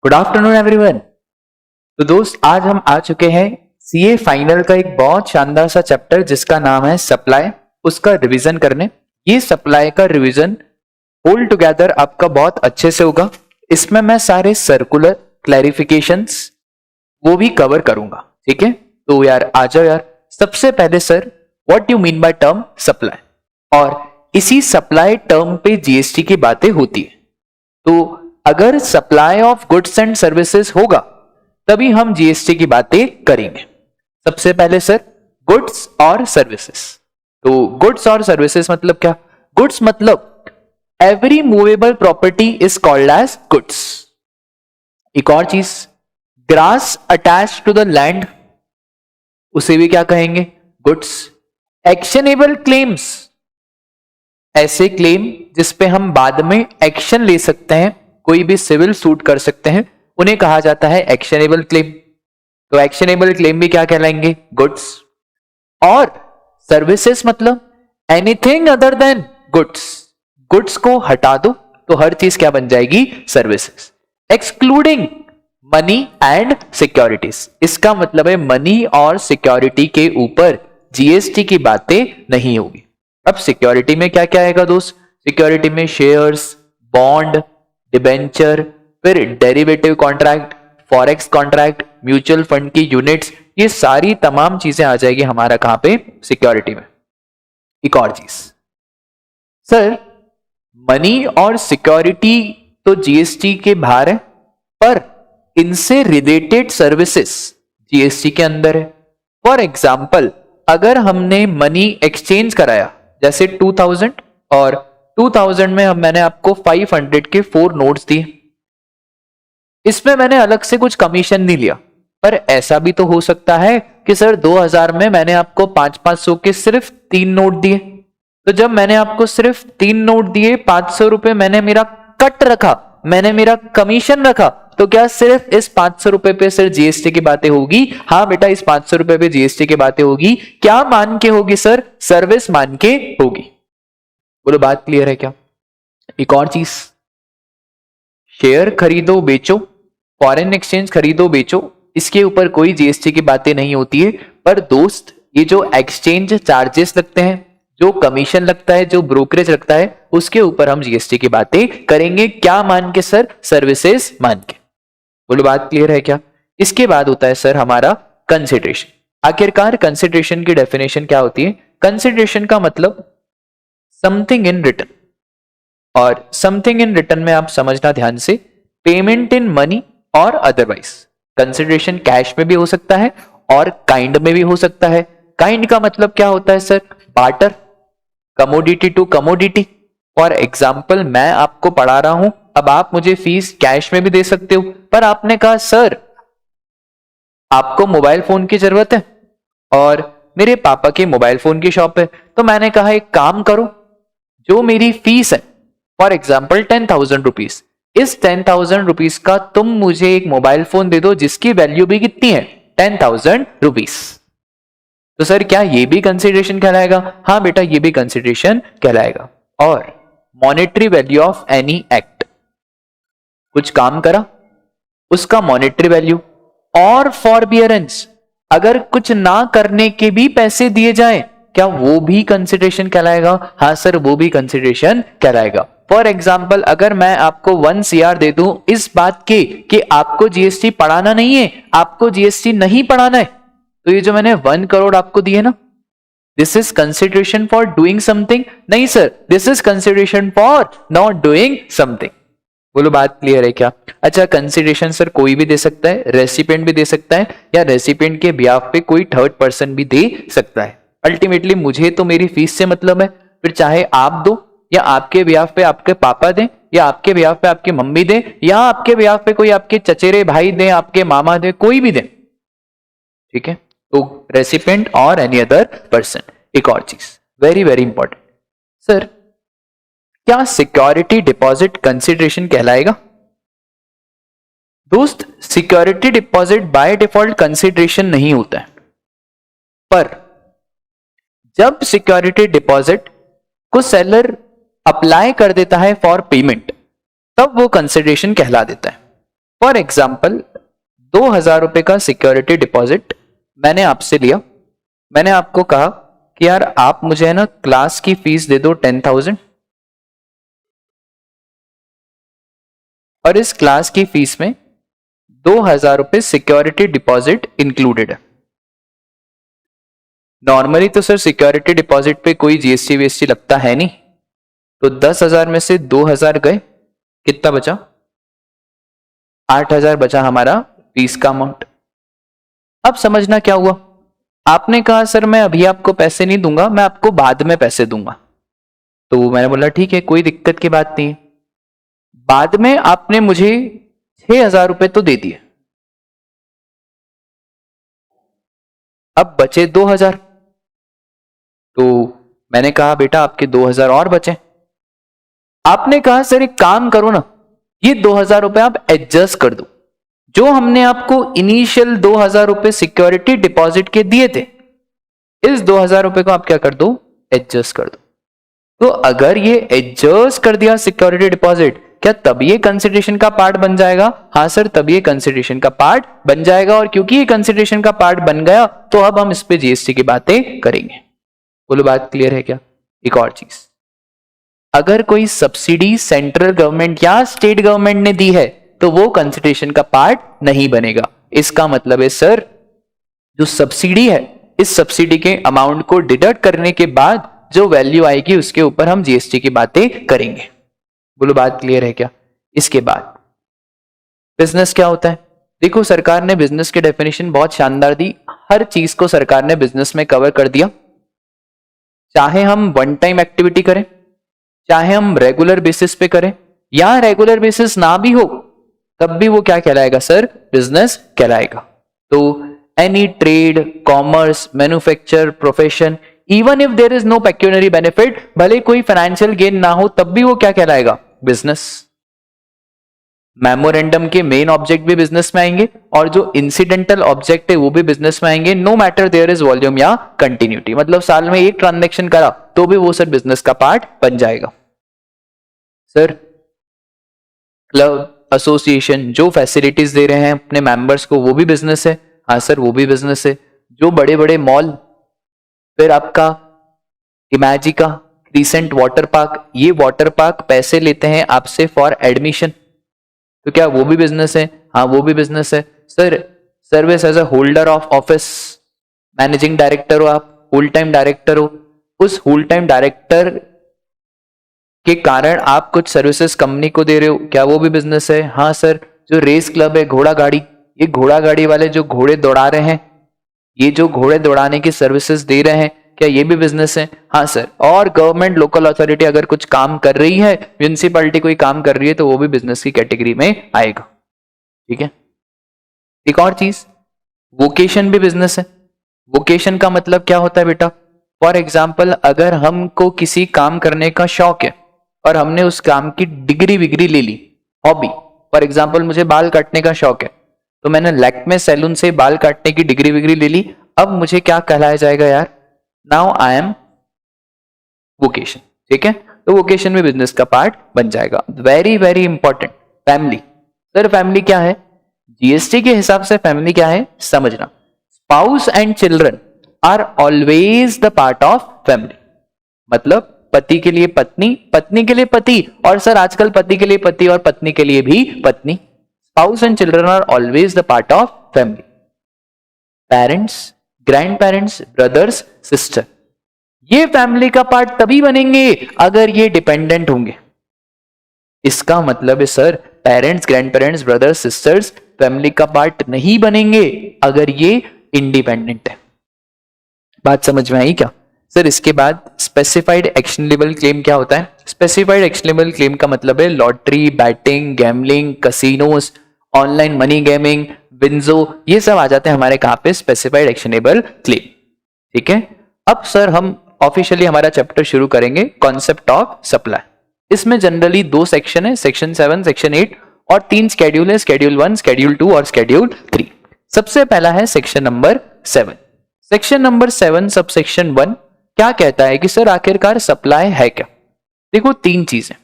Good afternoon everyone. तो दोस्त आज हम आ चुके हैं सीए फाइनल का एक बहुत शानदार सा चैप्टर जिसका नाम है सप्लाई, उसका रिवीजन करने। ये सप्लाई का रिवीजन होल टुगेदर आपका बहुत अच्छे से होगा। इसमें मैं सारे सर्कुलर क्लैरिफिकेशंस वो भी कवर करूंगा, ठीक है। तो यार आ जाओ यार। सबसे पहले sir, what you mean by term supply, और इसी सप्लाई टर्म पे जीएसटी की बातें होती है। तो अगर supply of goods and services होगा तभी हम जीएसटी की बातें करेंगे। सबसे पहले सर, गुड्स और सर्विसेज। तो गुड्स और सर्विसेज मतलब क्या? गुड्स मतलब every movable property is called as goods. एक और चीज, grass attach to the land, उसे भी क्या कहेंगे? गुड्स। एक्शनेबल क्लेम्स, ऐसे क्लेम जिसपे हम बाद में एक्शन ले सकते हैं, कोई भी सिविल सूट कर सकते हैं, उन्हें कहा जाता है एक्शनेबल क्लेम। तो एक्शनेबल क्लेम भी क्या कहलाएंगे? गुड्स। और सर्विसेज मतलब anything other than goods. Goods को हटा दो तो हर चीज क्या बन जाएगी? Services. Excluding money and securities, इसका मतलब है मनी और सिक्योरिटी के ऊपर जीएसटी की बातें नहीं होगी। अब सिक्योरिटी में क्या क्या आएगा दोस्त? सिक्योरिटी में शेयर्स, बॉन्ड, डिबेंचर, फिर derivative contract, forex contract, mutual fund की यूनिट्स, ये सारी तमाम चीजें आ जाएगी हमारा कहां पे? सिक्योरिटी में। एक और चीज सर, मनी और सिक्योरिटी तो जीएसटी के बाहर है, पर इनसे रिलेटेड सर्विसेज जीएसटी के अंदर है। फॉर एग्जाम्पल, अगर हमने मनी एक्सचेंज कराया जैसे 2000, और 2000 में अब मैंने आपको 500 के 4 नोट्स दिए, इसमें मैंने अलग से कुछ कमीशन नहीं लिया। पर ऐसा भी तो हो सकता है कि सर 2000 में मैंने आपको 500 के सिर्फ 3 नोट दिए। तो जब मैंने आपको सिर्फ 3 नोट दिए, 500 रुपए मैंने मेरा कट रखा, मैंने मेरा कमीशन रखा, तो क्या सिर्फ इस 500 रुपए पे सर जीएसटी की बातें होगी? हाँ बेटा, इस 500 रुपए पे जीएसटी की बातें होगी। क्या मान के होगी सर? सर्विस मान के होगी। बोलो बात क्लियर है क्या? एक और चीज, शेयर खरीदो बेचो, फॉरेन एक्सचेंज खरीदो बेचो, इसके ऊपर कोई जीएसटी की बातें नहीं होती है। पर दोस्त, ये जो एक्सचेंज चार्जेस लगते हैं, जो कमीशन लगता है, जो ब्रोकरेज लगता है, उसके ऊपर हम जीएसटी की बातें करेंगे। क्या मान के सर? सर्विसेज मान के। बोलो बात क्लियर है क्या? इसके बाद होता है सर हमारा कंसिडरेशन। आखिरकार कंसिडरेशन की डेफिनेशन क्या होती है? कंसिडरेशन का मतलब समथिंग इन रिटर्न, और समथिंग इन रिटर्न में आप समझना ध्यान से, पेमेंट इन मनी और अदरवाइज। कंसिडरेशन कैश में भी हो सकता है और काइंड में भी हो सकता है। काइंड का मतलब क्या होता है sir? Barter, commodity to commodity. For example, मैं आपको पढ़ा रहा हूं, अब आप मुझे फीस कैश में भी दे सकते हो, पर आपने कहा सर आपको मोबाइल फोन की जरूरत है और मेरे पापा की मोबाइल फोन की शॉप है, तो मैंने कहा एक काम करो, जो मेरी फीस है फॉर एग्जाम्पल 10,000 रुपीज, इस 10,000 रुपीज का तुम मुझे एक मोबाइल फोन दे दो जिसकी वैल्यू भी कितनी है? 10,000 रुपीज। तो सर क्या ये भी कंसिडरेशन कहलाएगा? हाँ बेटा, ये भी कंसिडरेशन कहलाएगा। और monetary value of any act, कुछ काम करा उसका मॉनेटरी वैल्यू। और फॉरबियरेंस, अगर कुछ ना करने के भी पैसे दिए जाए, क्या वो भी कंसिडरेशन कहलाएगा? हाँ सर, वो भी कंसिडरेशन कहलाएगा। फॉर एग्जाम्पल, अगर मैं आपको 1 CR दे दूं इस बात के कि आपको जीएसटी पढ़ाना नहीं है, आपको जीएसटी नहीं पढ़ाना है, तो ये जो मैंने 1 करोड़ आपको दिए ना, this is consideration for doing something? नहीं sir, this is consideration for not doing something. बोलो बात क्लियर है क्या? अच्छा, कंसिडरेशन सर कोई भी दे सकता है, रेसिपिएंट भी दे सकता है, या रेसिपिएंट के बिहाफ पे कोई थर्ड पर्सन भी दे सकता है। अल्टीमेटली मुझे तो मेरी फीस से मतलब है, फिर चाहे आप दो, या आपके बिहाफ पे आपके पापा दें, या आपके बिहाफ पे आपकी मम्मी दें, या आपके बिहाफ पे कोई आपके चचेरे भाई दें, आपके मामा दें, कोई भी दें, ठीक है। तो रेसिपिएंट और एनी अदर पर्सन। एक और चीज वेरी वेरी इंपॉर्टेंट सर, क्या सिक्योरिटी डिपॉजिट कंसिडरेशन कहलाएगा? दोस्त, security deposit by default consideration नहीं होता है, पर जब सिक्योरिटी डिपॉजिट को सेलर अप्लाई कर देता है फॉर पेमेंट, तब वो कंसिडरेशन कहला देता है। फॉर एग्जाम्पल 2,000 रुपए का सिक्योरिटी डिपॉजिट मैंने आपसे लिया। मैंने आपको कहा कि यार आप मुझे है ना क्लास की फीस दे दो 10,000, और इस क्लास की फीस में 2,000 रुपए सिक्योरिटी डिपॉजिट इंक्लूडेड है। नॉर्मली तो सर सिक्योरिटी डिपॉजिट पे कोई जीएसटी वीएसटी लगता है नहीं, तो 10,000 में से 2,000 गए, कितना बचा? 8,000 बचा हमारा फीस का अमाउंट। अब समझना क्या हुआ, आपने कहा सर मैं अभी आपको पैसे नहीं दूंगा, मैं आपको बाद में पैसे दूंगा। तो मैंने बोला ठीक है, कोई दिक्कत की बात नहीं है। बाद में आपने मुझे 6,000 रुपए तो दे दिए, अब बचे 2,000। तो मैंने कहा बेटा आपके 2,000 और बचे। आपने कहा सर एक काम करो ना, ये 2,000 रुपए आप एडजस्ट कर दो, जो हमने आपको इनिशियल 2,000 रुपए सिक्योरिटी डिपॉजिट के दिए थे, इस 2,000 रुपए को आप क्या कर दो, एडजस्ट कर दो। तो अगर ये एडजस्ट कर दिया सिक्योरिटी डिपॉजिट, क्या तब ये कंसिडरेशन का पार्ट बन जाएगा? हाँ सर, तब ये कंसिडरेशन का पार्ट बन जाएगा, और क्योंकि ये कंसिडरेशन का पार्ट बन गया तो अब हम इस पे जीएसटी की बातें करेंगे। बोलो बात क्लियर है क्या? एक और चीज, अगर कोई सब्सिडी सेंट्रल गवर्नमेंट या स्टेट गवर्नमेंट ने दी है तो वो कंसिडरेशन का पार्ट नहीं बनेगा। इसका मतलब है सर जो सब्सिडी है, इस सब्सिडी के अमाउंट को डिडक्ट करने के बाद जो वैल्यू आएगी उसके ऊपर हम जीएसटी की बातें करेंगे। बोलो बात क्लियर है क्या? इसके बाद बिजनेस क्या होता है? देखो सरकार ने बिजनेस की डेफिनेशन बहुत शानदार दी, हर चीज को सरकार ने बिजनेस में कवर कर दिया। चाहे हम वन टाइम एक्टिविटी करें, चाहे हम रेगुलर बेसिस पे करें, या रेगुलर बेसिस ना भी हो तब भी वो क्या कहलाएगा सर? बिजनेस कहलाएगा। तो any trade, commerce, manufacture, profession, even if there is no pecuniary benefit, भले कोई फाइनेंशियल गेन ना हो तब भी वो क्या कहलाएगा? बिजनेस। मेमोरेंडम के मेन ऑब्जेक्ट भी बिजनेस में आएंगे और जो इंसिडेंटल ऑब्जेक्ट है वो भी बिजनेस में आएंगे, no matter there is volume या कंटिन्यूटी। मतलब साल में एक ट्रांजैक्शन करा तो भी वो सर बिजनेस का पार्ट बन जाएगा। सर क्लब, एसोसिएशन जो फैसिलिटीज दे रहे हैं अपने मेंबर्स को वो भी बिजनेस है। हाँ सर वो भी बिजनेस है। जो बड़े बड़े मॉल, फिर आपका इमेजिका, क्रीसेंट वाटर पार्क, ये वाटर पार्क पैसे लेते हैं आपसे फॉर एडमिशन, तो क्या वो भी बिजनेस है? हाँ वो भी बिजनेस है। Sir service as a holder of office, managing director हो आप, होल टाइम डायरेक्टर हो, उस होल टाइम डायरेक्टर के कारण आप कुछ सर्विसेज कंपनी को दे रहे हो, क्या वो भी बिजनेस है? हाँ सर। जो रेस क्लब है, घोड़ा गाड़ी, ये घोड़ा गाड़ी वाले जो घोड़े दौड़ा रहे हैं, ये जो घोड़े दौड़ाने की सर्विसेज दे रहे हैं, क्या ये भी बिजनेस है? हाँ सर। और गवर्नमेंट, लोकल अथॉरिटी अगर कुछ काम कर रही है, म्यूनिसिपैलिटी कोई काम कर रही है, तो वो भी बिजनेस की कैटेगरी में आएगा। ठीक है। एक और चीज, वोकेशन भी बिजनेस है। वोकेशन का मतलब क्या होता है बेटा? फॉर एग्जाम्पल अगर हमको किसी काम करने का शौक है और हमने उस काम की डिग्री विग्री ले ली, हॉबी, फॉर एग्जाम्पल मुझे बाल काटने का शौक है तो मैंने लैक्मे सैलून से बाल काटने की डिग्री विग्री ले ली, अब मुझे क्या कहलाया जाएगा यार? Now I am vocation. ठीक है, तो वोकेशन में बिजनेस का पार्ट बन जाएगा। Very very important, family. Sir family क्या है? जीएसटी के हिसाब से फैमिली क्या है समझना। Spouse and children are always the part of family. मतलब पति के लिए पत्नी, पत्नी के लिए पति, और सर आजकल पति के लिए पति और पत्नी के लिए भी पत्नी। Spouse and children are always the part of family. Parents, grandparents, brothers, sister, ये फैमिली का पार्ट तभी बनेंगे अगर ये डिपेंडेंट होंगे। इसका मतलब है sir parents, grandparents, brothers, sisters family का पार्ट नहीं बनेंगे अगर ये इंडिपेंडेंट है। बात समझ में आई क्या? सर इसके बाद स्पेसिफाइड एक्शनेबल क्लेम क्या होता है? स्पेसिफाइड एक्शनेबल क्लेम का मतलब है lottery, betting, gambling, casinos, online money gaming, WinZO, ये सब आ जाते हैं हमारे कहां पे? Specified actionable claim. ठीक है। अब सर हम ऑफिशियली हमारा चैप्टर शुरू करेंगे, कॉन्सेप्ट ऑफ सप्लाई। इसमें जनरली 2 सेक्शन है, सेक्शन 7, सेक्शन 8, और 3 स्केड्यूल है, स्केड्यूल 1, स्केड्यूल 2 और स्केड्यूल 3। सबसे पहला है section number 7। Section number 7 sub section 1 क्या कहता है कि सर आखिरकार सप्लाई है क्या? देखो 3 चीजें,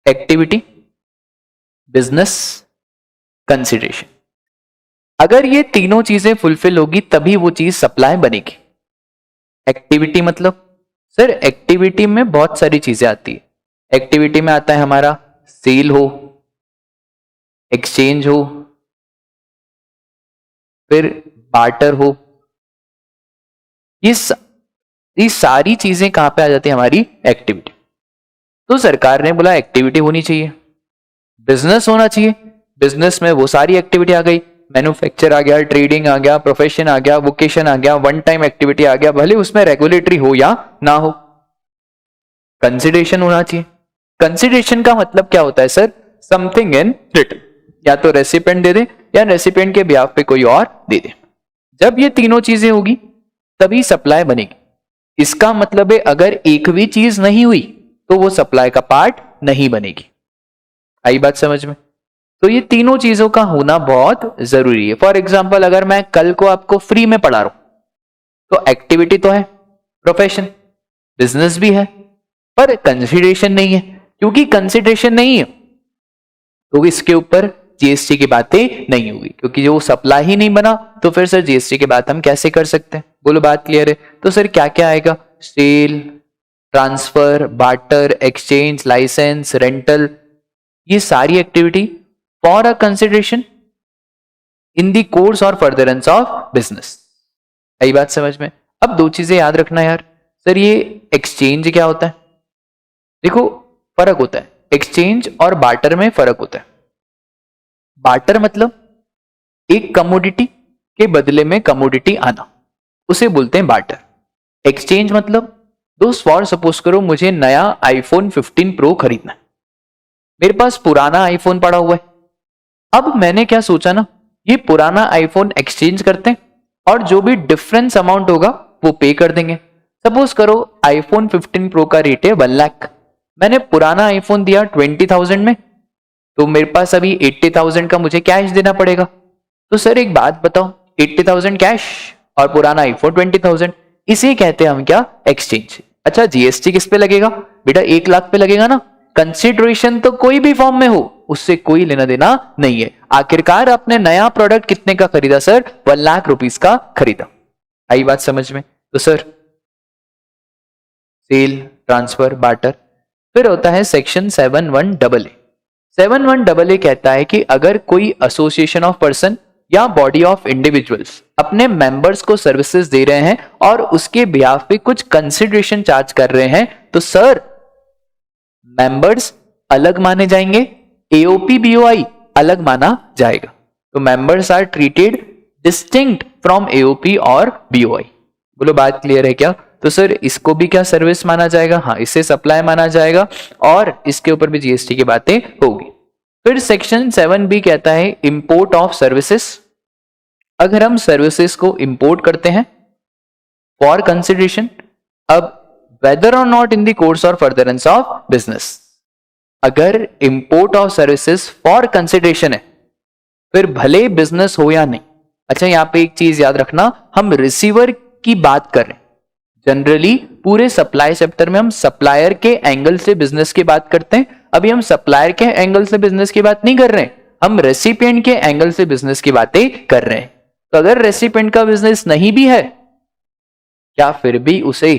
एक्टिविटी, बिजनेस कंसिडरेशन। अगर ये तीनों चीजें फुलफिल होगी तभी वो चीज सप्लाई बनेगी। एक्टिविटी मतलब सर एक्टिविटी में बहुत सारी चीजें आती है। एक्टिविटी में आता है हमारा सेल हो, एक्सचेंज हो, फिर बार्टर हो। ये सारी चीजें कहां पे आ जाती है हमारी एक्टिविटी। तो सरकार ने बोला एक्टिविटी होनी चाहिए, बिजनेस होना चाहिए। बिजनेस में वो सारी एक्टिविटी आ गई, मैन्युफैक्चर आ गया, ट्रेडिंग आ गया, प्रोफेशन आ गया, वोकेशन आ गया, वन टाइम एक्टिविटी आ गया, भले उसमें रेगुलेटरी हो या ना हो। कंसिडरेशन होना चाहिए। कंसिडरेशन का मतलब क्या होता है सर? समथिंग इन रिटर्न, या तो रेसिपेंट दे दे या रेसिपेंट के ब्याह पे कोई और दे दे। जब ये तीनों चीजें होगी तभी सप्लाई बनेगी। इसका मतलब है अगर एक भी चीज नहीं हुई तो वो सप्लाई का पार्ट नहीं बनेगी। आई बात समझ में? तो ये तीनों चीजों का होना बहुत जरूरी है। फॉर एग्जाम्पल अगर मैं कल को आपको फ्री में पढ़ा रहा हूं तो एक्टिविटी तो है, प्रोफेशन, बिजनेस भी है, पर कंसिडरेशन नहीं है। क्योंकि कंसिडरेशन नहीं है तो इसके ऊपर जीएसटी की बातें नहीं होगी, क्योंकि जो सप्लाई ही नहीं बना तो फिर सर जीएसटी की बात हम कैसे कर सकते हैं? बोलो बात क्लियर है? तो सर क्या क्या आएगा? Sale, transfer, barter, exchange, licence, rental, ये सारी activity for a consideration in the course और फर्दरेंस ऑफ बिजनेस। आई बात समझ में? अब दो चीजें याद रखना यार। सर ये एक्सचेंज क्या होता है? देखो फर्क होता है, एक्सचेंज और बार्टर में फर्क होता है। बार्टर मतलब एक कमोडिटी के बदले में कमोडिटी आना, उसे बोलते हैं बार्टर। एक्सचेंज मतलब दोस्त फॉर सपोज करो मुझे नया आईफोन 15 प्रो खरीदना है, मेरे पास पुराना आईफोन पड़ा हुआ है। अब मैंने क्या सोचा ना, ये पुराना आईफोन एक्सचेंज करते हैं और जो भी डिफरेंस अमाउंट होगा वो पे कर देंगे। सपोज करो आईफोन 15 प्रो का रेट है 1 लाख, मैंने पुराना आईफोन दिया 20,000 में, तो मेरे पास अभी 80,000 का मुझे कैश देना पड़ेगा। तो सर एक बात बताओ, 80,000 कैश और पुराना आईफोन 20,000, इसे कहते हैं हम क्या? एक्सचेंज। अच्छा जीएसटी किस पे लगेगा बेटा? 1 लाख पे लगेगा ना। कंसिडरेशन तो कोई भी फॉर्म में हो उससे कोई लेना देना नहीं है। आखिरकार आपने नया प्रोडक्ट कितने का खरीदा सर? 1 लाख रुपीस का खरीदा। आई बात समझ में? तो सर सेल, ट्रांसफर, बार्टर। फिर होता है सेक्शन 71AA। 71AA कहता है कि अगर कोई एसोसिएशन ऑफ पर्सन या बॉडी ऑफ इंडिविजुअल्स अपने मेंबर्स को सर्विसेज दे रहे हैं और उसके बिहाफ पे कुछ कंसिडरेशन चार्ज कर रहे हैं तो सर मेंबर्स अलग माने जाएंगे, एओपी बीओआई अलग माना जाएगा। तो members are treated distinct from AOP और बीओआई। बोलो बात क्लियर है क्या? तो सर इसको भी क्या सर्विस माना जाएगा? हाँ, इसे सप्लाई माना जाएगा और इसके ऊपर भी जीएसटी की बातें होगी। फिर सेक्शन 7B कहता है इंपोर्ट ऑफ सर्विसेज। अगर हम सर्विसेज को इंपोर्ट करते हैं फॉर कंसिडरेशन, अब वेदर और नॉट इन द कोर्स और फर्दरेंस ऑफ बिजनेस, अगर import of services for consideration है फिर भले बिजनेस हो या नहीं। अच्छा यहां पे एक चीज याद रखना, हम रिसीवर की बात कर रहे हैं। जनरली पूरे सप्लाई सेक्टर में हम सप्लायर के एंगल से बिजनेस की बात करते हैं। अभी हम सप्लायर के एंगल से बिजनेस की बात नहीं कर रहे हैं, हम रेसिपिएंट के एंगल से बिजनेस की बातें कर रहे हैं। तो अगर रेसिपिएंट का बिजनेस नहीं भी है क्या फिर भी उसे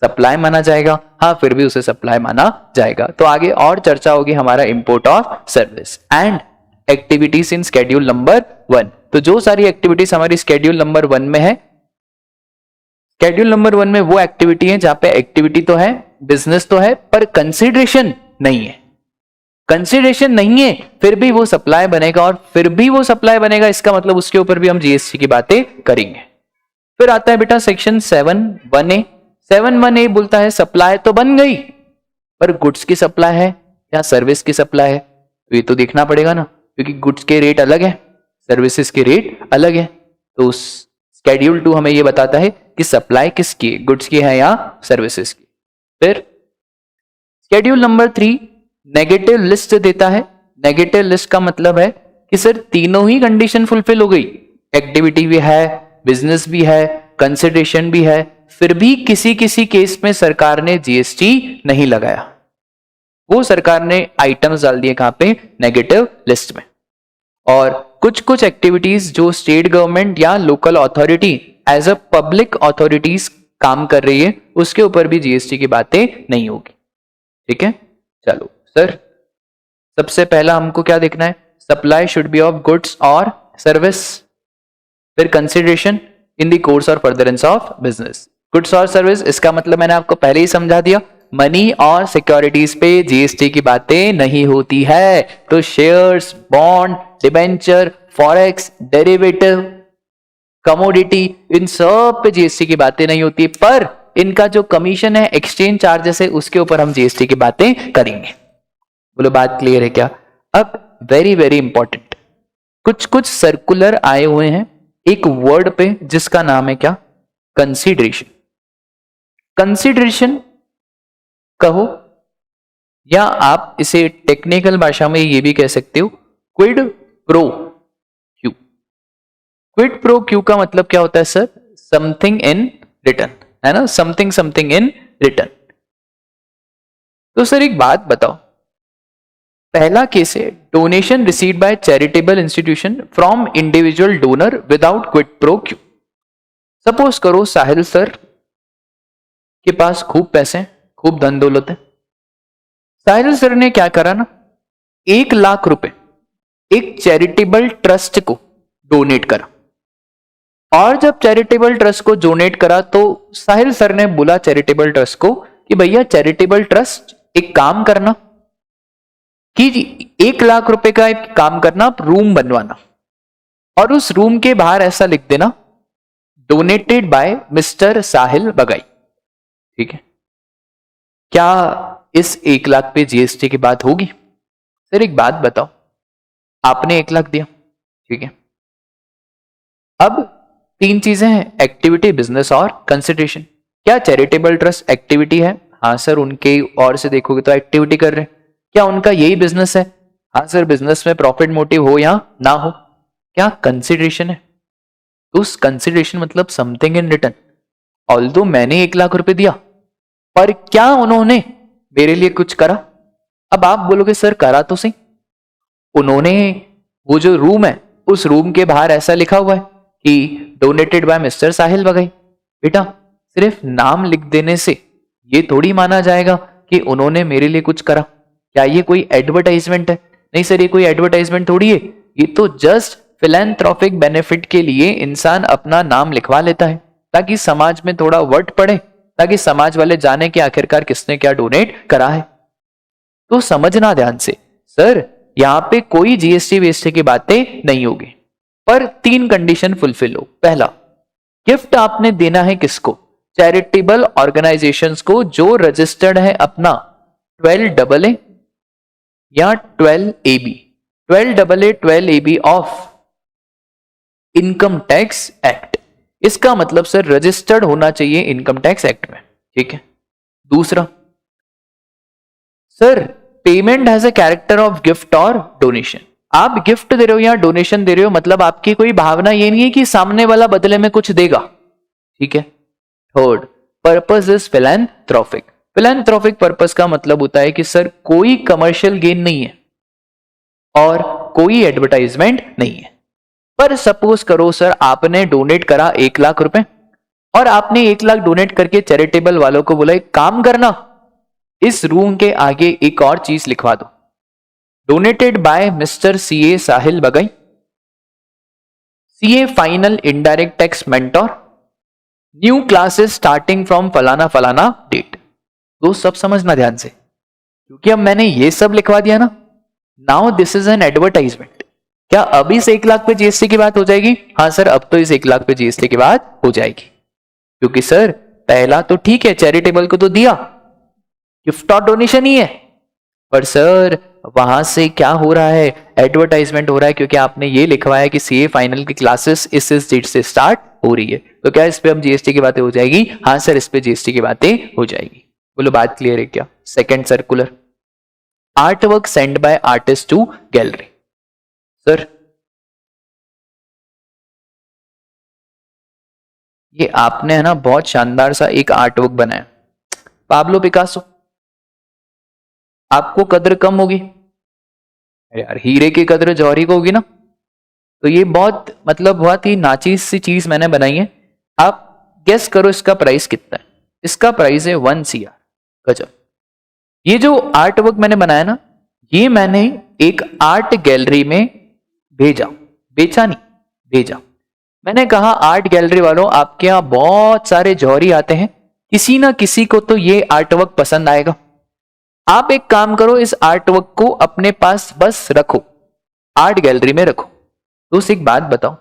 सप्लाई माना जाएगा? हाँ, फिर भी उसे सप्लाई माना जाएगा। तो आगे और चर्चा होगी हमारा import of service and activities in schedule number 1। तो जो सारी एक्टिविटीज हमारी स्केड्यूल नंबर 1 में है, स्केड्यूल नंबर 1 में वो एक्टिविटी है जहां पे एक्टिविटी तो है, बिजनेस तो है, पर कंसिडरेशन नहीं है। कंसिडरेशन नहीं है फिर भी वो सप्लाई बनेगा, और फिर भी वो सप्लाई बनेगा इसका मतलब उसके ऊपर भी हम जीएसटी की बातें करेंगे। फिर आता है बेटा सेक्शन 7(1)(a). 7(1)(a) बोलता है सप्लाई तो बन गई पर गुड्स की सप्लाई है या सर्विस की सप्लाई है, तो ये तो देखना पड़ेगा ना, क्योंकि गुड्स के रेट अलग है, सर्विसेज के रेट अलग है। तो स्केड्यूल 2 हमें ये बताता है कि सप्लाई किसकी, गुड्स की है या सर्विसेज की। फिर स्केड्यूल नंबर 3 नेगेटिव लिस्ट देता है। नेगेटिव लिस्ट का मतलब है कि सर तीनों ही कंडीशन फुलफिल हो गई, एक्टिविटी भी है, बिजनेस भी है, कंसिडरेशन भी है, फिर भी किसी किसी केस में सरकार ने जीएसटी नहीं लगाया। वो सरकार ने आइटम्स डाल दिए कहां पे? नेगेटिव लिस्ट में। और कुछ कुछ एक्टिविटीज जो स्टेट गवर्नमेंट या local authority as a public authorities काम कर रही है उसके ऊपर भी जीएसटी की बातें नहीं होगी। ठीक है, चलो सर, सबसे पहला हमको क्या देखना है? Supply should be of goods और सर्विस, फिर कंसिडरेशन इन द कोर्स और फर्दरेंस ऑफ बिजनेस। गुड्स और सर्विस, इसका मतलब मैंने आपको पहले ही समझा दिया, मनी और सिक्योरिटीज पे जीएसटी की बातें नहीं होती है। तो shares, bond, debenture, forex, derivative, commodity, इन सब पे जीएसटी की बातें नहीं होती, पर इनका जो कमीशन है, एक्सचेंज चार्जेस है, उसके ऊपर हम जीएसटी की बातें करेंगे। बोलो बात क्लियर है क्या? अब वेरी वेरी इंपॉर्टेंट, कुछ कुछ सर्कुलर आए हुए हैं एक वर्ड पे जिसका नाम है क्या? कंसीडरेशन। कंसीडरेशन कहो या आप इसे टेक्निकल भाषा में ये भी कह सकते हो quid pro Q. Quid pro Q का मतलब क्या होता है सर? समथिंग इन रिटर्न, है ना, समथिंग समथिंग इन रिटर्न। तो सर एक बात बताओ, पहला केस है donation received by charitable institution from individual donor without quid pro Q. Suppose करो साहिल सर के पास खूब पैसे, खूब धन दौलत है। साहिल सर ने क्या करा ना, 1,00,000 रुपए एक चैरिटेबल ट्रस्ट को डोनेट करा, और जब चैरिटेबल ट्रस्ट को डोनेट करा तो साहिल सर ने बोला चैरिटेबल ट्रस्ट को कि भैया चैरिटेबल ट्रस्ट एक काम करना कि 1,00,000 रुपए का एक काम करना, आप रूम बनवाना और उस रूम के बाहर ऐसा लिख देना डोनेटेड बाय मिस्टर साहिल बगाई। ठीक है, क्या इस 1,00,000 पे जीएसटी की बात होगी? सर एक बात बताओ, आपने 1,00,000 दिया, ठीक है, अब 3 चीजें हैं, एक्टिविटी, बिजनेस और कंसिडरेशन। क्या चैरिटेबल ट्रस्ट एक्टिविटी है? हाँ सर, उनके और से देखोगे तो एक्टिविटी कर रहे हैं। क्या उनका यही बिजनेस है? हाँ सर, बिजनेस में प्रॉफिट मोटिव हो या ना हो। क्या कंसिडरेशन है? तो उस कंसिडरेशन मतलब समथिंग इन रिटर्न। ऑल्दो मैंने 1,00,000 रुपए दिया, पर क्या उन्होंने मेरे लिए कुछ करा? अब आप बोलोगे सर करा तो सही, उन्होंने वो जो रूम है उस रूम के बाहर ऐसा लिखा हुआ है कि डोनेटेड बाय मिस्टर साहिल बगाई। बेटा सिर्फ नाम लिख देने से ये थोड़ी माना जाएगा कि उन्होंने मेरे लिए कुछ करा। क्या ये कोई एडवर्टाइजमेंट है? नहीं सर, ये कोई एडवर्टाइजमेंट थोड़ी है, ये तो जस्ट फिलैंथ्रोपिक बेनिफिट के लिए इंसान अपना नाम लिखवा लेता है ताकि समाज में थोड़ा वट पड़े, ताकि समाज वाले जाने कि आखिरकार किसने क्या डोनेट करा है। तो समझना ध्यान से, सर यहां पे कोई जीएसटी वीएसटी की बातें नहीं होगी, पर 3 कंडीशन फुलफिल हो। पहला, गिफ्ट आपने देना है किसको? चैरिटेबल ऑर्गेनाइजेशंस को जो रजिस्टर्ड है अपना 12AA या 12AB, 12AA 12AB of income tax act. इसका मतलब सर रजिस्टर्ड होना चाहिए इनकम टैक्स एक्ट में। ठीक है, दूसरा, sir payment has a character of gift और डोनेशन। आप गिफ्ट दे रहे हो या डोनेशन दे रहे हो, मतलब आपकी कोई भावना ये नहीं है कि सामने वाला बदले में कुछ देगा। ठीक है, third, purpose is philanthropic. Philanthropic purpose का मतलब होता है कि सर कोई कमर्शियल गेन नहीं है और कोई एडवर्टाइजमेंट नहीं है। पर सपोज करो सर आपने डोनेट करा 1,00,000 रुपए और आपने 1,00,000 डोनेट करके चैरिटेबल वालों को बोला एक काम करना, इस रूम के आगे एक और चीज लिखवा दो, donated by mister CA Sahil Bagai, CA final indirect tax mentor, new classes starting from फलाना फलाना डेट। तो सब समझना ध्यान से, क्योंकि अब मैंने ये सब लिखवा दिया ना, now this is an advertisement. क्या अब इस 1,00,000 पे जीएसटी की बात हो जाएगी? हाँ सर, अब तो इस 1,00,000 पे जीएसटी की बात हो जाएगी, क्योंकि सर पहला तो ठीक है, चैरिटेबल को तो दिया, गिफ्ट और डोनेशन ही है, पर सर वहां से क्या हो रहा है? एडवर्टाइजमेंट हो रहा है, क्योंकि आपने ये लिखवाया कि सीए फाइनल की क्लासेस इस डेट से स्टार्ट हो रही है। तो क्या इस पे अब जीएसटी की बातें हो जाएगी? हाँ सर, इस पे जीएसटी की बातें हो जाएगी। बोलो बात क्लियर है क्या? Second circular, art work send by artist to gallery. Sir ये आपने है ना बहुत शानदार सा एक आर्ट वर्क बनाया, पाब्लो पिकासो, आपको कद्र कम होगी? यार हीरे की कद्र जौहरी को होगी ना। तो ये बहुत मतलब बहुत ही नाचीज सी चीज मैंने बनाई है। आप गेस करो इसका प्राइस कितना है। इसका प्राइस है 1 CR। गजब। ये जो आर्ट वर्क मैंने बनाया ना, ये मैंने एक आर्ट गैलरी में भेजा, बेचा नहीं, भेजा। मैंने कहा आर्ट गैलरी वालों, आपके यहां बहुत सारे जौहरी आते हैं, किसी ना किसी को तो ये आर्ट वर्क पसंद आएगा। आप एक काम करो, इस आर्ट वर्क को अपने पास बस रखो, आर्ट गैलरी में रखो। तो उस एक बात बताओ,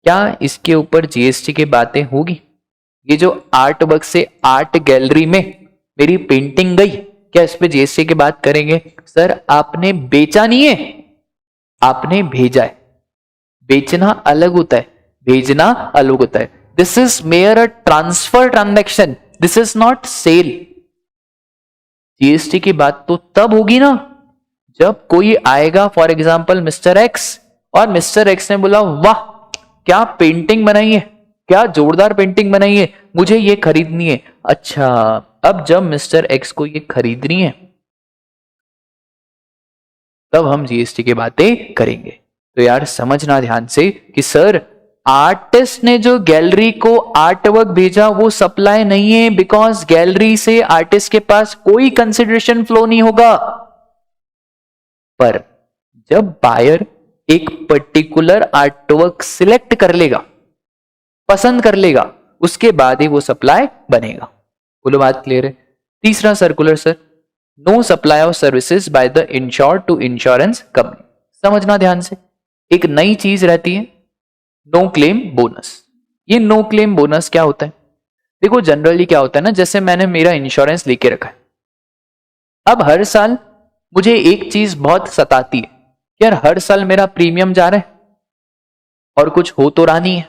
क्या इसके ऊपर जीएसटी की बातें होगी? ये जो आर्ट वर्क से आर्ट गैलरी में मेरी पेंटिंग गई, क्या इस पे जीएसटी की बात करेंगे? सर आपने बेचा नहीं है, आपने भेजा है। बेचना अलग होता है, भेजना अलग होता है। This is mere a transfer transaction, this is not sale. GST की बात तो तब होगी ना जब कोई आएगा, फॉर एग्जाम्पल मिस्टर एक्स, और मिस्टर एक्स ने बोला वाह क्या पेंटिंग बनाई है, क्या जोरदार पेंटिंग बनाई है, मुझे ये खरीदनी है। अच्छा, अब जब मिस्टर एक्स को ये खरीदनी है तब हम जीएसटी की बातें करेंगे। तो यार समझना ध्यान से कि सर आर्टिस्ट ने जो गैलरी को आर्ट वर्क भेजा वो सप्लाई नहीं है, बिकॉज गैलरी से आर्टिस्ट के पास कोई कंसिडरेशन फ्लो नहीं होगा। पर जब बायर एक पर्टिकुलर आर्ट वर्क सिलेक्ट कर लेगा, पसंद कर लेगा, उसके बाद ही वो सप्लाई बनेगा। बोलो बात क्लियर है? तीसरा circular sir, no supply of services by the insured to insurance company. समझना ध्यान से, एक नई चीज रहती है नो क्लेम बोनस। ये नो क्लेम बोनस क्या होता है? देखो जनरली क्या होता है ना, जैसे मैंने मेरा इंश्योरेंस लेके रखा है, अब हर साल मुझे एक चीज बहुत सताती है, यार हर साल मेरा प्रीमियम जा रहा है और कुछ हो तो रहा नहीं है।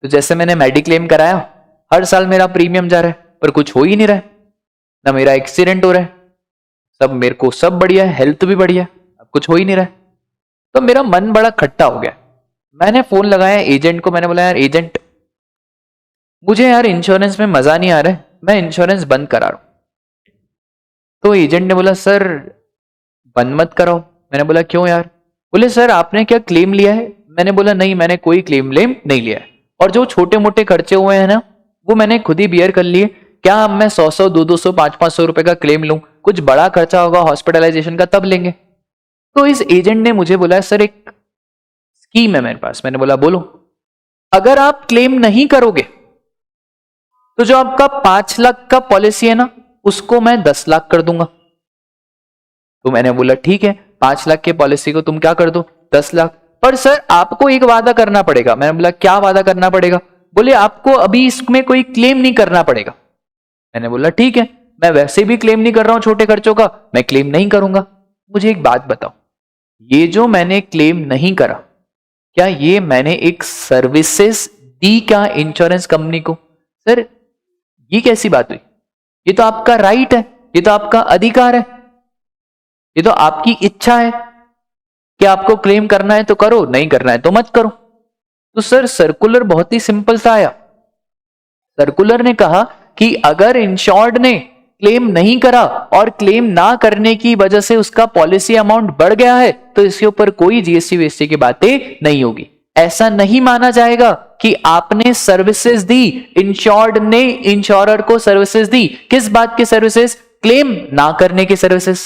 तो जैसे मैंने मेडिक्लेम कराया, हर साल मेरा प्रीमियम जा रहा है पर कुछ हो ही नहीं रहा है, ना मेरा एक्सीडेंट हो रहा है, सब मेरे को सब बढ़िया है, हेल्थ भी बढ़िया है, अब कुछ हो ही नहीं रहा है। तो मेरा मन बड़ा खट्टा हो गया। मैंने फोन लगाया एजेंट को, मैंने बोला यार एजेंट मुझे यार इंश्योरेंस में मजा नहीं आ रहा है, मैं इंश्योरेंस बंद करा रहा हूं। तो एजेंट ने बोला सर बंद मत कराओ। मैंने बोला क्यों यार? बोले सर आपने क्या क्लेम लिया है? मैंने बोला नहीं, मैंने कोई क्लेम नहीं लिया है, और जो छोटे मोटे खर्चे हुए हैं ना वो मैंने खुद ही बियर कर लिए। क्या अब मैं 100 200 500 रुपए का क्लेम लूं? कुछ बड़ा खर्चा होगा हॉस्पिटलाइजेशन का तब लेंगे। तो इस एजेंट ने मुझे बोला सर एक स्कीम है मेरे पास। मैंने बोला बोलो। अगर आप क्लेम नहीं करोगे तो जो आपका 5 लाख का पॉलिसी है ना उसको मैं 10 लाख कर दूंगा। तो मैंने बोला ठीक है, 5 लाख के पॉलिसी को तुम क्या कर दो 10 लाख। पर सर आपको एक वादा करना पड़ेगा। मैंने बोला क्या वादा करना पड़ेगा? बोले आपको अभी इसमें कोई क्लेम नहीं करना पड़ेगा। मैंने बोला ठीक है, मैं वैसे भी क्लेम नहीं कर रहा हूं छोटे खर्चों का, मैं क्लेम नहीं करूंगा। मुझे एक बात बताओ, ये जो मैंने क्लेम नहीं करा, क्या ये मैंने एक सर्विसेज दी क्या इंश्योरेंस कंपनी को? सर ये कैसी बात हुई? ये तो आपका राइट है, ये तो आपका अधिकार है, ये तो आपकी इच्छा है कि आपको क्लेम करना है तो करो, नहीं करना है तो मत करो। तो सर सर्कुलर बहुत ही सिंपल सा आया। सर्कुलर ने कहा कि अगर इंश्योर्ड ने क्लेम नहीं करा और क्लेम ना करने की वजह से उसका पॉलिसी अमाउंट बढ़ गया है तो इसके ऊपर कोई जीएसटी वीएसटी की बातें नहीं होगी। ऐसा नहीं माना जाएगा कि आपने सर्विसेज दी, इंश्योर्ड ने इंश्योरर को सर्विसेज दी। किस बात की सर्विसेज? क्लेम ना करने की सर्विसेज।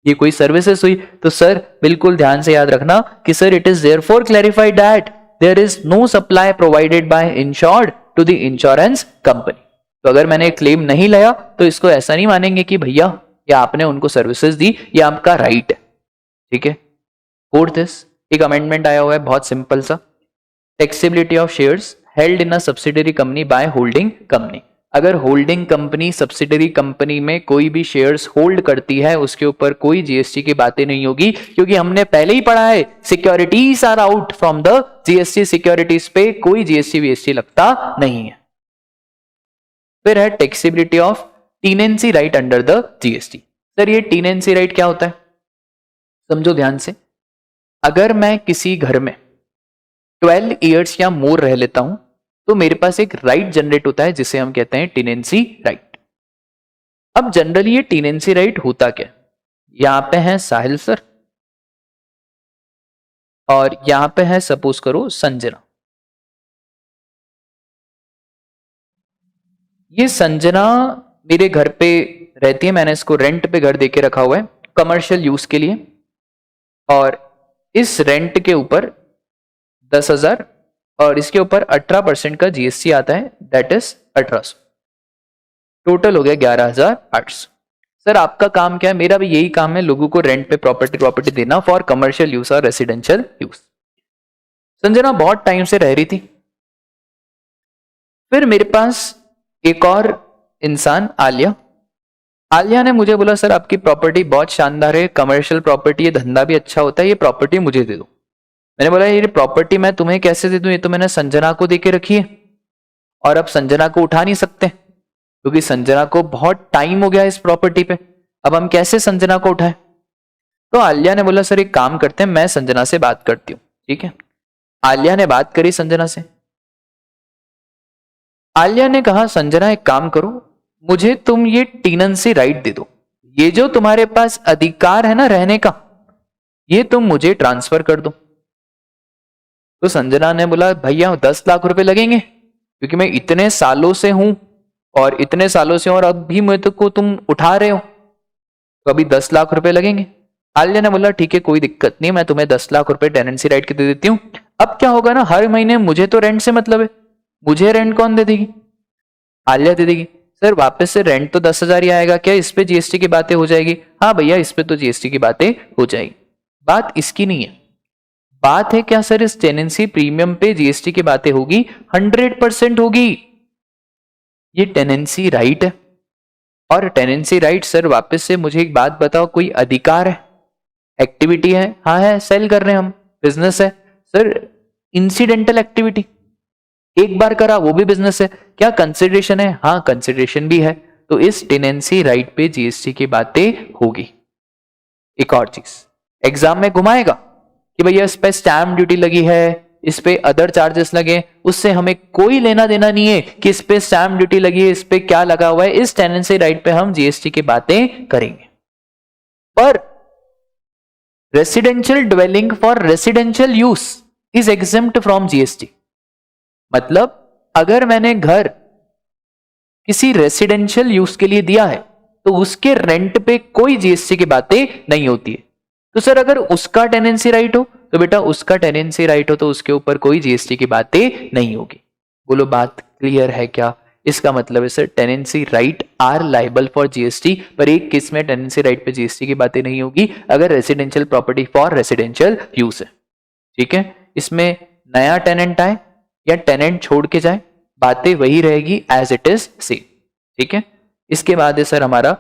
ये कोई सर्विसेज हुई। तो सर बिल्कुल ध्यान से याद रखना कि sir it is therefore clarified that there is no supply provided by insured to the insurance company. तो अगर मैंने क्लेम नहीं लिया तो इसको ऐसा नहीं मानेंगे कि भैया या आपने उनको सर्विसेज दी, ये आपका राइट है। ठीक है। फोर्थ इज एक अमेंडमेंट आया हुआ है बहुत सिंपल सा, taxability of shares held in a subsidiary company by holding company. अगर होल्डिंग कंपनी सब्सिडरी कंपनी में कोई भी शेयर्स होल्ड करती है उसके ऊपर कोई जीएसटी की बातें नहीं होगी, क्योंकि हमने पहले ही पढ़ा है securities are out from the GST, securities पे कोई जीएसटी वीएसटी लगता नहीं है। फिर है taxability of tenancy right under the GST. Sir ये टीनेंसी राइट क्या होता है? समझो ध्यान से, अगर मैं किसी घर में 12 ईयर्स या मोर रह लेता हूं तो मेरे पास एक राइट जनरेट होता है जिसे हम कहते हैं टीनेंसी राइट। अब जनरली ये टीनेंसी राइट होता क्या? यहां पे है साहिल सर, और यहां पे है सपोज करो संजना। ये संजना मेरे घर पे रहती है, मैंने इसको रेंट पे घर देके रखा हुआ है कमर्शियल यूज के लिए, और इस रेंट के ऊपर 10,000 और इसके ऊपर 18% का जीएसटी आता है, दैट इज 1800। टोटल हो गया 11,800। सर आपका काम क्या है? मेरा भी यही काम है, लोगों को रेंट पे प्रॉपर्टी देना फॉर कमर्शियल यूज और रेसिडेंशियल यूज। संजना बहुत टाइम से रह रही थी, फिर मेरे पास एक और इंसान आलिया ने मुझे बोला सर आपकी प्रॉपर्टी बहुत शानदार है, कमर्शियल प्रॉपर्टी है, धंधा भी अच्छा होता है, ये प्रॉपर्टी मुझे दे दो। मैंने बोला ये प्रॉपर्टी मैं तुम्हें कैसे दे दूं, ये तो मैंने संजना को देके रखी है और अब संजना को उठा नहीं सकते क्योंकि संजना को बहुत टाइम हो गया इस प्रॉपर्टी पे, अब हम कैसे संजना को उठाएं? तो आलिया ने बोला सर एक काम करते हैं, मैं संजना से बात करती हूँ। ठीक है, आलिया ने बात करी संजना से। आलिया ने कहा संजना एक काम करो, मुझे तुम ये टेनेंसी राइट दे दो, ये जो तुम्हारे पास अधिकार है ना रहने का, ये तुम मुझे ट्रांसफर कर दो। तो संजना ने बोला भैया 10 लाख रुपए लगेंगे क्योंकि मैं इतने सालों से हूं और इतने सालों से और अब भी मेरे को तुम उठा रहे हो, तो अभी 10 लाख रुपए लगेंगे। आलिया ने बोला ठीक है कोई दिक्कत नहीं, मैं तुम्हें 10 लाख रुपए टेनेंसी राइट के दे देती हूँ। अब क्या होगा ना, हर महीने मुझे तो रेंट से मतलब है, मुझे रेंट कौन दे देगी? आलिया दे देगी। सर वापस से रेंट तो 10,000 ही आएगा, क्या इस पे जीएसटी की बातें हो जाएगी? हाँ भैया इस पे तो जीएसटी की बातें हो जाएगी। बात इसकी नहीं है, बात है क्या सर इस टेनेंसी प्रीमियम पे जीएसटी की बातें होगी? 100% होगी। ये टेनेंसी राइट है, और टेनेंसी राइट सर वापस से मुझे एक बात बताओ, कोई अधिकार है, एक्टिविटी है? हाँ है, सेल कर रहे हैं हम, बिजनेस है सर, इंसिडेंटल एक्टिविटी, एक बार करा वो भी बिजनेस है। क्या कंसिडरेशन है? हाँ कंसिडरेशन भी है। तो इस टेनेंसी राइट पे जीएसटी की बातें होगी। एक और चीज एग्जाम में घुमाएगा कि भैया इस पे स्टैम्प ड्यूटी लगी है, इस पे अदर चार्जेस लगे, उससे हमें कोई लेना देना नहीं है कि इस पे स्टैम्प ड्यूटी लगी है, इस पे क्या लगा हुआ है। इस टेनेंसी राइट पे हम जीएसटी की बातें करेंगे। पर residential dwelling for residential use is exempt from GST. मतलब अगर मैंने घर किसी रेसिडेंशियल यूज के लिए दिया है तो उसके रेंट पे कोई जीएसटी की बातें नहीं होती है। तो सर अगर उसका टेनेंसी राइट हो तो बेटा उसका टेनेंसी राइट हो तो उसके ऊपर कोई जीएसटी की बातें नहीं होगी। बोलो बात क्लियर है क्या? इसका मतलब है sir tenancy right are liable for GST, पर एक केस में टेनेंसी राइट पे जीएसटी की बातें नहीं होगी अगर residential property for residential use है। ठीक है, इसमें नया टेनेंट आए या टेनेंट छोड़ के जाए, बातें वही रहेगी एज इट इज सेम। ठीक है, इसके बाद है सर हमारा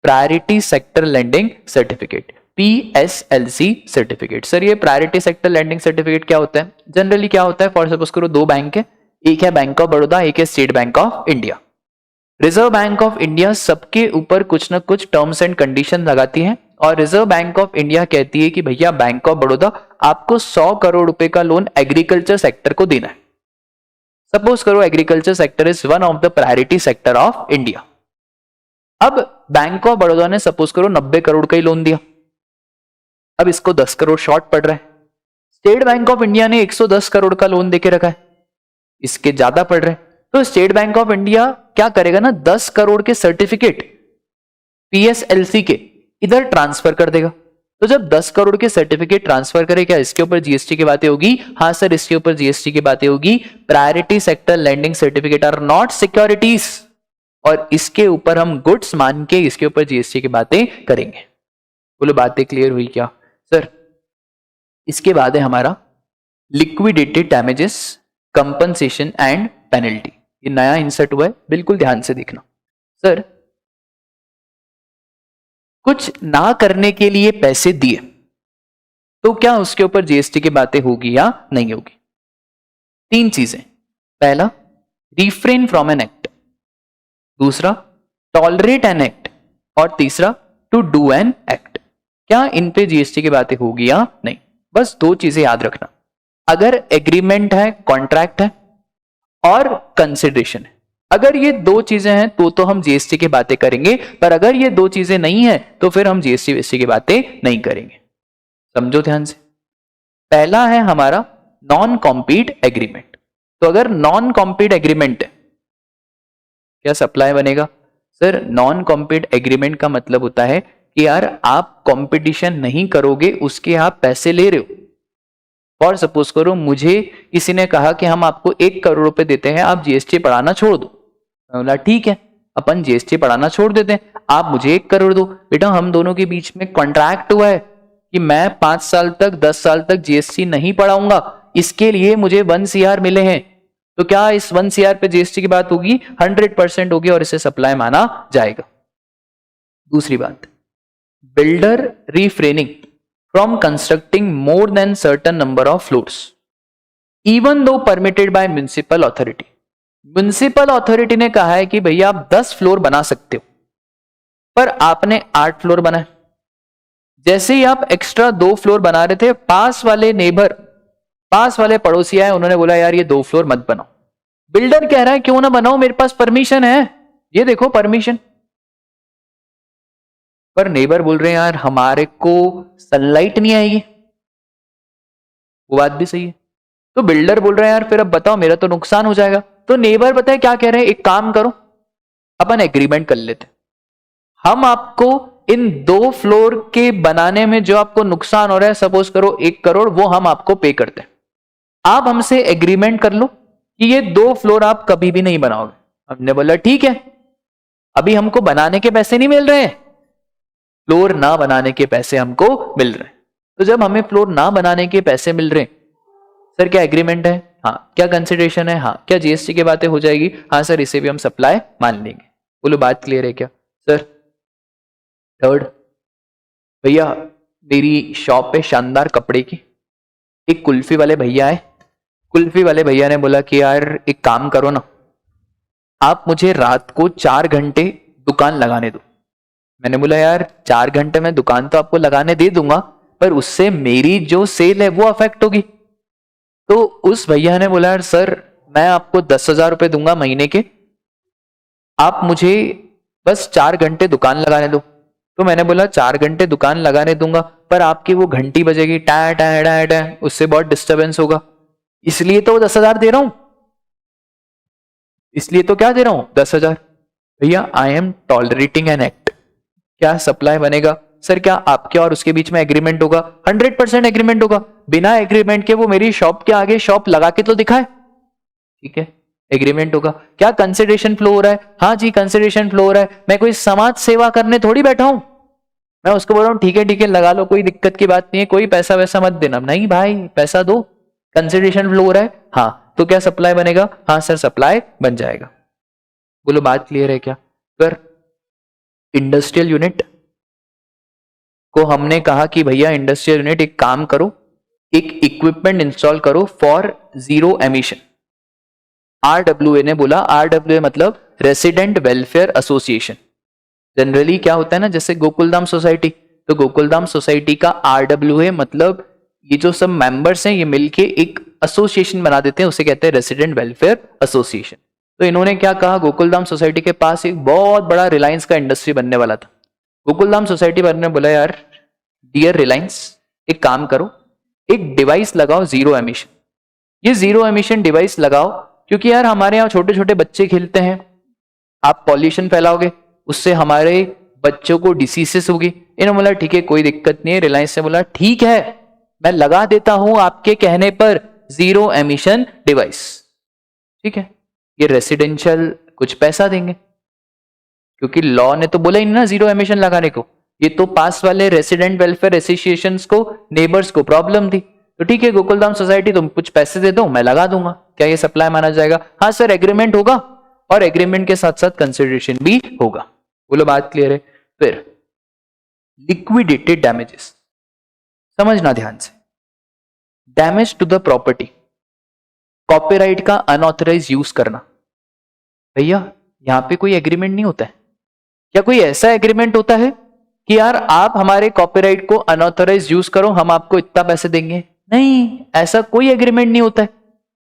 priority sector lending certificate, PSLC certificate. Sir ये प्रायोरिटी सेक्टर लेंडिंग सर्टिफिकेट क्या होता है? जनरली क्या होता है, फॉर सपोज करो दो बैंक है, एक है बैंक ऑफ बड़ौदा, एक है state bank of India. Reserve bank of India सबके ऊपर कुछ ना कुछ टर्म्स एंड कंडीशन लगाती है, और रिजर्व बैंक ऑफ इंडिया कहती है कि भैया बैंक ऑफ बड़ौदा आपको 100 करोड़ रुपए का लोन एग्रीकल्चर सेक्टर को देना है। सपोज करो agriculture sector is one of the priority sector of India. अब बैंक ऑफ बड़ौदा ने सपोज करो 90 करोड़ का ही लोन दिया, अब इसको 10 करोड़ शॉर्ट पड़ रहा है। स्टेट बैंक ऑफ इंडिया ने 110 करोड़ का लोन देके रखा है, इसके ज्यादा पड़ रहे हैं। तो स्टेट बैंक ऑफ इंडिया क्या करेगा ना, 10 करोड़ के सर्टिफिकेट PSLC के इधर ट्रांसफर कर देगा। तो जब 10 करोड़ के सर्टिफिकेट ट्रांसफर करे, क्या इसके ऊपर जीएसटी की बातें होगी? हाँ सर इसके ऊपर जीएसटी की बातें होगी। Priority sector lending certificate are not securities, और इसके ऊपर हम गुड्स मान के इसके ऊपर जीएसटी की बातें करेंगे। बोलो बातें क्लियर हुई क्या सर? इसके बाद है हमारा liquidated damages, compensation and penalty. ये नया इंसर्ट हुआ है, बिल्कुल ध्यान से देखना। सर कुछ ना करने के लिए पैसे दिए तो क्या उसके ऊपर जीएसटी की बातें होगी या नहीं होगी? 3 चीजें, पहला रिफ्रेन फ्रॉम एन एक्ट, दूसरा टॉलरेट एन एक्ट, और तीसरा टू डू एन एक्ट। क्या इन पे जीएसटी की बातें होगी या नहीं? बस 2 चीजें याद रखना, अगर एग्रीमेंट है, कॉन्ट्रैक्ट है और कंसिडरेशन है, अगर ये 2 चीजें हैं तो हम जीएसटी की बातें करेंगे, पर अगर ये 2 चीजें नहीं है तो फिर हम जीएसटी की बातें नहीं करेंगे। समझो ध्यान से। पहला है हमारा नॉन कॉम्पीट एग्रीमेंट। तो अगर नॉन कॉम्पीट एग्रीमेंट है, क्या सप्लाई बनेगा? सर नॉन कॉम्पीट एग्रीमेंट का मतलब होता है कि यार आप कंपटीशन नहीं करोगे, उसके आप पैसे ले रहे हो। और सपोज करो मुझे किसी ने कहा कि हम आपको 1 करोड़ रुपए देते हैं, आप जीएसटी पढ़ाना छोड़ दो। मैं बोला ठीक है, अपन जीएसटी पढ़ाना छोड़ देते हैं, आप मुझे 1 करोड़ दो। बेटा हम दोनों के बीच में कॉन्ट्रैक्ट हुआ है कि मैं 5 साल तक 10 साल तक जीएसटी नहीं पढ़ाऊंगा, इसके लिए मुझे 1 CR मिले हैं। तो क्या इस 1 CR पे जीएसटी की बात होगी? 100% होगी और इसे सप्लाई माना जाएगा। दूसरी बात, builder refraining from constructing more than certain number of floors even though permitted by municipal authority. Municipal authority ने कहा है कि भैया आप 10 फ्लोर बना सकते हो, पर आपने 8 फ्लोर बनाए। जैसे ही आप एक्स्ट्रा 2 फ्लोर बना रहे थे, पास वाले नेबर, पास वाले पड़ोसी आए, उन्होंने बोला यार ये 2 फ्लोर मत बनाओ। बिल्डर कह रहा है क्यों ना बनाओ, मेरे पास परमिशन है, ये देखो परमिशन। पर नेबर बोल रहे हैं यार हमारे को सनलाइट नहीं आएगी। वो बात भी सही है। तो बिल्डर बोल रहे हैं यार फिर अब बताओ मेरा तो नुकसान हो जाएगा। तो नेबर बताए क्या कह रहे हैं, एक काम करो अपन एग्रीमेंट कर लेते, हम आपको इन 2 फ्लोर के बनाने में जो आपको नुकसान हो रहा है, सपोज करो 1 करोड़, वो हम आपको पे करते हैं। आप हमसे एग्रीमेंट कर लो कि ये 2 फ्लोर आप कभी भी नहीं बनाओगे। हमने बोला ठीक है, अभी हमको बनाने के पैसे नहीं मिल रहे हैं, फ्लोर ना बनाने के पैसे हमको मिल रहे हैं। तो जब हमें फ्लोर ना बनाने के पैसे मिल रहे हैं, सर क्या एग्रीमेंट है? हाँ। क्या कंसिडरेशन है? हाँ। क्या जीएसटी की बातें हो जाएगी? हाँ सर, इसे भी हम सप्लाई मान लेंगे। बोलो बात क्लियर है क्या? सर थर्ड, भैया मेरी शॉप पे शानदार कपड़े की, एक कुल्फी वाले भैया है, कुल्फी वाले भैया ने बोला कि यार एक काम करो ना, आप मुझे रात को 4 घंटे दुकान लगाने दो। मैंने बोला यार 4 घंटे में दुकान तो आपको लगाने दे दूंगा, पर उससे मेरी जो सेल है वो अफेक्ट होगी। तो उस भैया ने बोला यार सर मैं आपको 10,000 रुपए दूंगा महीने के, आप मुझे बस 4 घंटे दुकान लगाने दो। तो मैंने बोला 4 घंटे दुकान लगाने दूंगा, पर आपकी वो घंटी बजेगी टा टा टा टा, उससे बहुत डिस्टर्बेंस होगा, इसलिए तो 10,000 दे रहा हूं, इसलिए तो क्या दे रहा हूं 10,000। भैया I am tolerating an act. क्या सप्लाई बनेगा? सर क्या आपके और उसके बीच में एग्रीमेंट होगा? 100% एग्रीमेंट होगा। बिना एग्रीमेंट के वो मेरी शॉप के आगे शॉप लगा के तो दिखाए, ठीक है, एग्रीमेंट होगा। क्या कंसिडरेशन फ्लो हो रहा है? हाँ जी कंसिडरेशन फ्लो हो रहा है। मैं कोई समाज सेवा करने थोड़ी बैठा हूं, मैं उसको बोल रहा हूं ठीक है लगा लो, कोई दिक्कत की बात नहीं है, कोई पैसा वैसा मत देना। नहीं भाई पैसा दो, कंसिडरेशन फ्लो हो रहा है। हाँ तो क्या सप्लाई बनेगा? हाँ सर सप्लाई बन जाएगा। बोलो बात क्लियर है क्या? सर इंडस्ट्रियल यूनिट को हमने कहा कि भैया इंडस्ट्रियल यूनिट एक काम करो, एक इक्विपमेंट इंस्टॉल करो फॉर जीरो एमिशन। RWA ने बोला, RWA मतलब रेसिडेंट वेलफेयर एसोसिएशन। जनरली क्या होता है ना, जैसे गोकुलधाम सोसाइटी, तो गोकुलधाम सोसाइटी का RWA मतलब ये जो सब मेंबर्स हैं ये मिलके एक एसोसिएशन बना देते हैं, उसे कहते हैं रेसिडेंट वेलफेयर एसोसिएशन। तो इन्होंने क्या कहा, गोकुलधाम सोसाइटी के पास एक बहुत बड़ा रिलायंस का इंडस्ट्री बनने वाला था। गोकुलधाम सोसाइटी वाले ने बोला यार डियर रिलायंस एक काम करो, एक डिवाइस लगाओ जीरो एमिशन। ये जीरो एमिशन डिवाइस लगाओ क्योंकि यार हमारे यहाँ छोटे छोटे बच्चे खेलते हैं, आप पॉल्यूशन फैलाओगे, उससे हमारे बच्चों को डिसीजेस होगी। इन्होंने बोला ठीक है कोई दिक्कत नहीं है। रिलायंस ने बोला ठीक है मैं लगा देता हूं आपके कहने पर जीरो एमिशन डिवाइस, ठीक है, ये रेसिडेंशियल कुछ पैसा देंगे क्योंकि लॉ ने तो बोला ही नहीं ना जीरो एमिशन लगाने को, ये तो पास वाले रेसिडेंट वेलफेयर एसोसिएशंस को, नेबर्स को प्रॉब्लम थी। तो ठीक है गोकुलधाम सोसाइटी तुम कुछ पैसे दे दो मैं लगा दूंगा, क्या ये सप्लाई माना जाएगा? हाँ सर एग्रीमेंट होगा और एग्रीमेंट के साथ साथ कंसिडरेशन भी होगा। बोलो बात क्लियर है? फिर लिक्विडेटेड डैमेजेस, समझना ध्यान से। Damage to the property, copyright का अनऑथराइज यूज करना। भैया यहां पे कोई एग्रीमेंट नहीं होता है। क्या कोई ऐसा एग्रीमेंट होता है कि यार आप हमारे कॉपीराइट को अनऑथराइज यूज करो हम आपको इतना पैसे देंगे? नहीं, ऐसा कोई एग्रीमेंट नहीं होता है।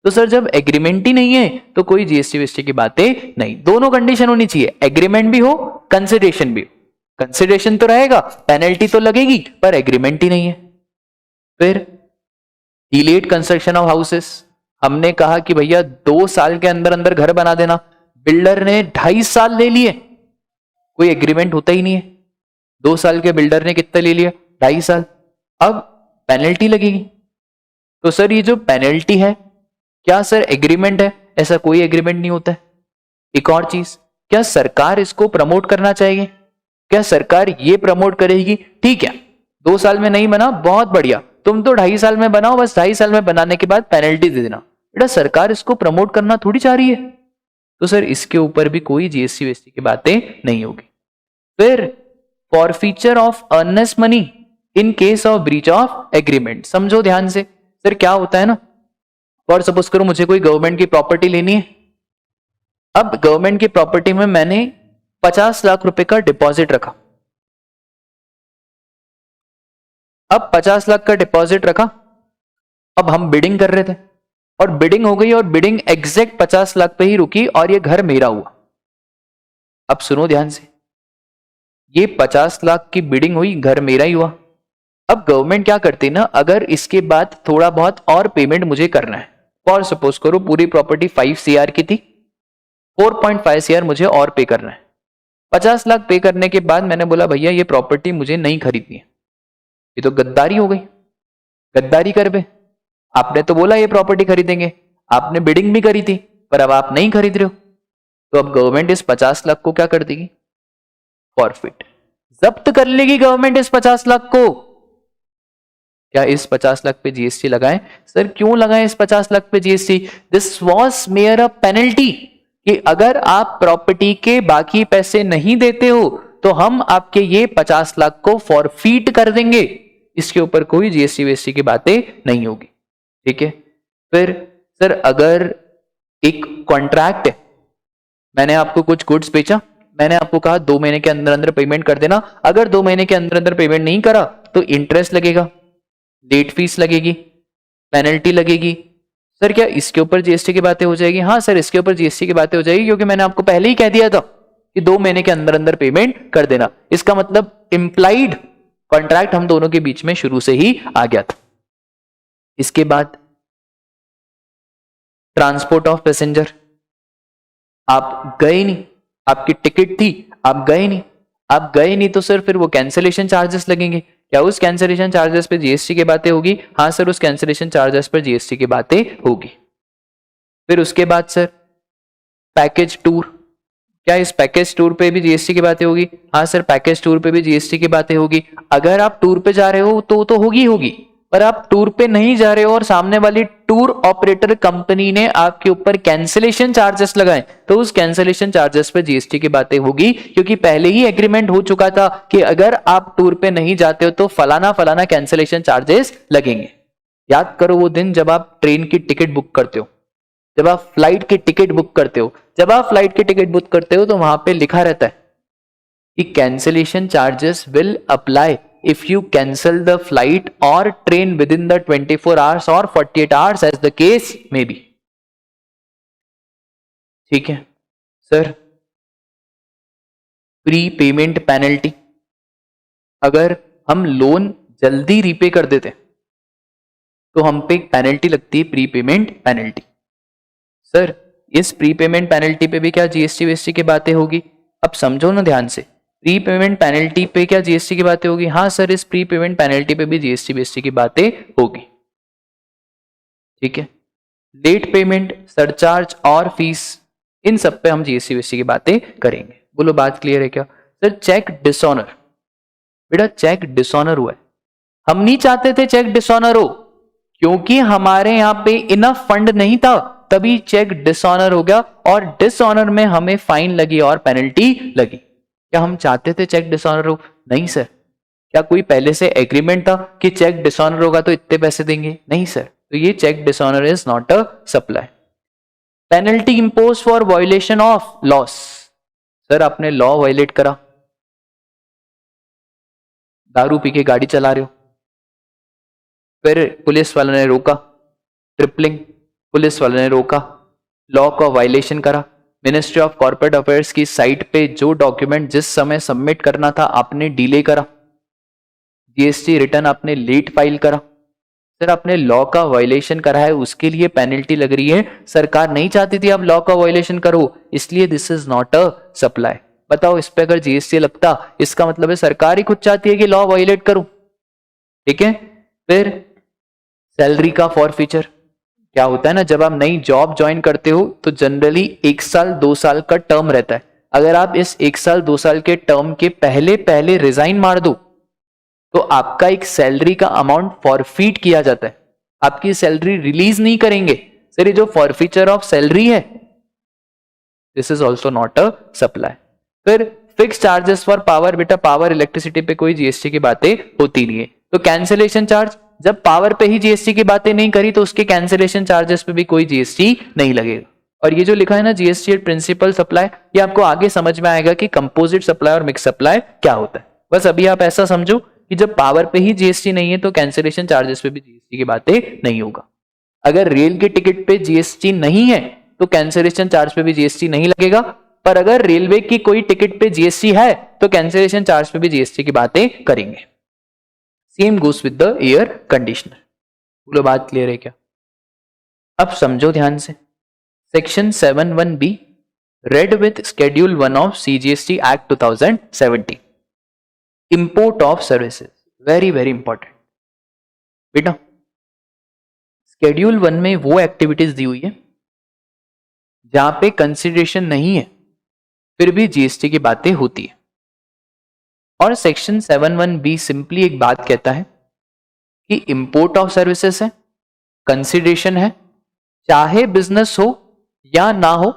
तो सर जब एग्रीमेंट ही नहीं है तो कोई जीएसटी वीएसटी की बातें नहीं। दोनों कंडीशन होनी चाहिए, एग्रीमेंट भी हो कंसिडरेशन भी हो। कंसिडरेशन तो रहेगा, पेनल्टी तो लगेगी, पर एग्रीमेंट ही नहीं है। फिर डिलेड कंस्ट्रक्शन ऑफ हाउसेस, हमने कहा कि भैया 2 साल के अंदर अंदर घर बना देना, बिल्डर ने 2.5 साल ले लिए, कोई एग्रीमेंट होता ही नहीं है। 2 साल के बिल्डर ने कितना ले लिया, 2.5 साल। अब पेनल्टी लगेगी। तो सर ये जो पेनल्टी है, क्या सर एग्रीमेंट है? ऐसा कोई एग्रीमेंट नहीं होता है। एक और चीज, क्या सरकार इसको प्रमोट करना चाहिए? क्या सरकार ये प्रमोट करेगी, ठीक है 2 साल में नहीं बना, बहुत बढ़िया, तुम तो 2.5 साल में बनाओ, बस 2.5 साल में बनाने के बाद पेनल्टी दे देना। बेटा सरकार इसको प्रमोट करना थोड़ी चाह रही है। तो सर इसके ऊपर भी कोई जीएसटी वेस्टी की बातें नहीं होगी। फिर forfeiture of earnest money in case of breach of agreement, समझो ध्यान से। सर क्या होता है ना, फॉर सपोज करो मुझे कोई गवर्नमेंट की प्रॉपर्टी लेनी है। अब गवर्नमेंट की प्रॉपर्टी में मैंने 50 लाख रुपए का डिपॉजिट रखा। अब 50 लाख का डिपॉजिट रखा, अब हम बिडिंग कर रहे थे और बिडिंग हो गई और बिडिंग एग्जैक्ट 50 लाख पे ही रुकी और ये घर मेरा हुआ। अब सुनो ध्यान से, ये 50 लाख की बिडिंग हुई, घर मेरा ही हुआ। अब गवर्नमेंट क्या करती है ना, अगर इसके बाद थोड़ा बहुत और पेमेंट मुझे करना है, फॉर सपोज करो पूरी प्रॉपर्टी 5 CR की थी, 4.5 CR मुझे और पे करना है। 50 लाख पे करने के बाद मैंने बोला भैया ये प्रॉपर्टी मुझे नहीं खरीदनी है, ये तो गद्दारी हो गई। गद्दारी कर बे, आपने तो बोला ये प्रॉपर्टी खरीदेंगे, आपने बिडिंग भी करी थी, पर अब आप नहीं खरीद रहे हो, तो अब गवर्नमेंट इस 50 लाख को क्या कर देगी, फॉरफिट, जब्त कर लेगी गवर्नमेंट इस 50 लाख को। क्या इस 50 लाख पे जीएसटी लगाएं? सर क्यों लगाएं इस 50 लाख पे GST? This was mayor a penalty, कि अगर आप प्रॉपर्टी के बाकी पैसे नहीं देते हो तो हम आपके ये 50 लाख को फॉरफीट कर देंगे। इसके ऊपर कोई जीएसटी वेस्टी की बातें नहीं होगी, ठीक है। फिर सर अगर एक कॉन्ट्रैक्ट है, मैंने आपको कुछ गुड्स बेचा, मैंने आपको कहा 2 महीने के अंदर अंदर पेमेंट कर देना, अगर 2 महीने के अंदर अंदर पेमेंट नहीं करा तो इंटरेस्ट लगेगा, लेट फीस लगेगी, पेनल्टी लगेगी। सर क्या इसके ऊपर जीएसटी की बातें हो जाएगी? हाँ सर इसके ऊपर जीएसटी की बातें हो जाएगी, क्योंकि मैंने आपको पहले ही कह दिया था कि 2 महीने के अंदर अंदर पेमेंट कर देना। इसका मतलब इंप्लाइड कॉन्ट्रैक्ट हम दोनों के बीच में शुरू से ही आ गया था। इसके बाद ट्रांसपोर्ट ऑफ पैसेंजर, आप गए नहीं, आपकी टिकट थी, आप गए नहीं, आप गए नहीं तो सर फिर वो कैंसिलेशन चार्जेस लगेंगे। क्या उस कैंसिलेशन चार्जेस पे जीएसटी की बातें होगी? हाँ सर उस कैंसिलेशन चार्जेस पर जीएसटी की बातें होगी। फिर उसके बाद सर पैकेज टूर, क्या इस पैकेज टूर पे भी जीएसटी की बातें होगी? हाँ सर पैकेज टूर पे भी जीएसटी की बातें होगी। अगर आप टूर पे जा रहे हो तो होगी होगी, पर आप टूर पे नहीं जा रहे हो और सामने वाली टूर ऑपरेटर कंपनी ने आपके ऊपर कैंसिलेशन चार्जेस लगाए, तो उस कैंसिलेशन चार्जेस पे जीएसटी की बातें होगी, क्योंकि पहले ही एग्रीमेंट हो चुका था कि अगर आप टूर पे नहीं जाते हो तो फलाना फलाना कैंसिलेशन चार्जेस लगेंगे। याद करो वो दिन जब आप ट्रेन की टिकट बुक करते हो, जब आप फ्लाइट की टिकट बुक करते हो, जब आप फ्लाइट की टिकट बुक करते हो तो वहां पे लिखा रहता है कि cancellation charges will apply if you cancel the flight or train within the 24 hours or 48 hours as the case may be। ठीक है सर। प्री पेमेंट पेनल्टी, अगर हम लोन जल्दी रीपे कर देते तो हम पे पेनल्टी लगती है, प्री पेमेंट पेनल्टी। सर इस प्री पेमेंट पेनल्टी पे भी क्या जीएसटी वेस्टी की बातें होगी? अब समझो ना ध्यान से, प्री पेमेंट पेनल्टी पे क्या जीएसटी की बातें होगी? हाँ सर इस प्री पेमेंट पेनल्टी पे भी जीएसटी वेस्टी की बातें होगी, ठीक है। लेट पेमेंट, सरचार्ज और फीस, इन सब पे हम जीएसटी वेस्टी की बातें करेंगे। बोलो बात क्लियर है क्या? सर चेक डिसऑनर, बेटा चेक डिसऑनर हुआ है, हम नहीं चाहते थे चेक डिसऑनर हो, क्योंकि हमारे यहां पे इनफ फंड नहीं था, तभी चेक डिसऑनर हो गया और डिसऑनर में हमें फाइन लगी और पेनल्टी लगी। क्या हम चाहते थे चेक डिसऑनर हो? नहीं सर। क्या कोई पहले से एग्रीमेंट था कि चेक डिसऑनर होगा तो इतने पैसे देंगे? नहीं सर। तो ये cheque dishonour is not a supply. Penalty impose for violation of laws, sir आपने लॉ वायलेट करा, दारू पी के गाड़ी चला रहे हो, फिर पुलिस वाले ने रोका, ट्रिपलिंग, पुलिस वाले ने रोका, लॉ का वायलेशन करा, मिनिस्ट्री ऑफ कॉर्पोरेट अफेयर्स की साइट पे जो डॉक्यूमेंट जिस समय सबमिट करना था आपने डिले करा, जीएसटी रिटर्न आपने लेट फाइल करा, सर आपने लॉ का वायलेशन करा है, उसके लिए पेनल्टी लग रही है, सरकार नहीं चाहती थी आप लॉ का वायलेशन करो, इसलिए this is not a supply. बताओ इस पे अगर जीएसटी लगता, इसका मतलब है सरकार ही खुद चाहती है कि लॉ वायलेट करूं। ठीक है। फिर सैलरी का फॉरफीचर क्या होता है ना, जब आप नई जॉब ज्वाइन करते हो तो जनरली 1 साल 2 साल का टर्म रहता है। अगर आप इस 1 साल 2 साल के टर्म के पहले पहले रिजाइन मार दो तो आपका एक सैलरी का अमाउंट फॉरफीट किया जाता है, आपकी सैलरी रिलीज नहीं करेंगे। सर ये जो फॉरफीचर ऑफ सैलरी है, this is also not a supply. फिर फिक्स चार्जेस फॉर पावर, बेटा पावर इलेक्ट्रिसिटी पे कोई जीएसटी की बातें होती नहीं है। तो कैंसिलेशन चार्ज, जब पावर पे ही जीएसटी की बातें नहीं करी तो उसके कैंसिलेशन चार्जेस पे भी कोई जीएसटी नहीं लगेगा। और ये जो लिखा है ना जीएसटी प्रिंसिपल सप्लाई, ये आपको आगे समझ में आएगा कि कंपोजिट सप्लाई और मिक्स सप्लाई क्या होता है। बस अभी आप ऐसा समझो कि जब पावर पे ही जीएसटी नहीं है तो कैंसिलेशन चार्जेस पे भी जीएसटी की बातें नहीं होगा। अगर रेल के टिकट पे जीएसटी नहीं है तो कैंसिलेशन चार्ज पे भी जीएसटी नहीं लगेगा, पर अगर रेलवे की कोई टिकट पे जीएसटी है तो कैंसिलेशन चार्ज पे भी जीएसटी की बातें करेंगे। Same goes with the air conditioner. बोलो बात क्लियर है क्या? अब समझो ध्यान से, section 71B red with schedule 1 of CGST act 2017, import of services, very very important बेटा। शेड्यूल 1 में वो एक्टिविटीज दी हुई है जहां पे कंसिडरेशन नहीं है फिर भी जीएसटी की बातें होती है। और सेक्शन 71B सिंपली एक बात कहता है कि इंपोर्ट ऑफ सर्विसेज है, कंसिडरेशन है, चाहे बिजनेस हो या ना हो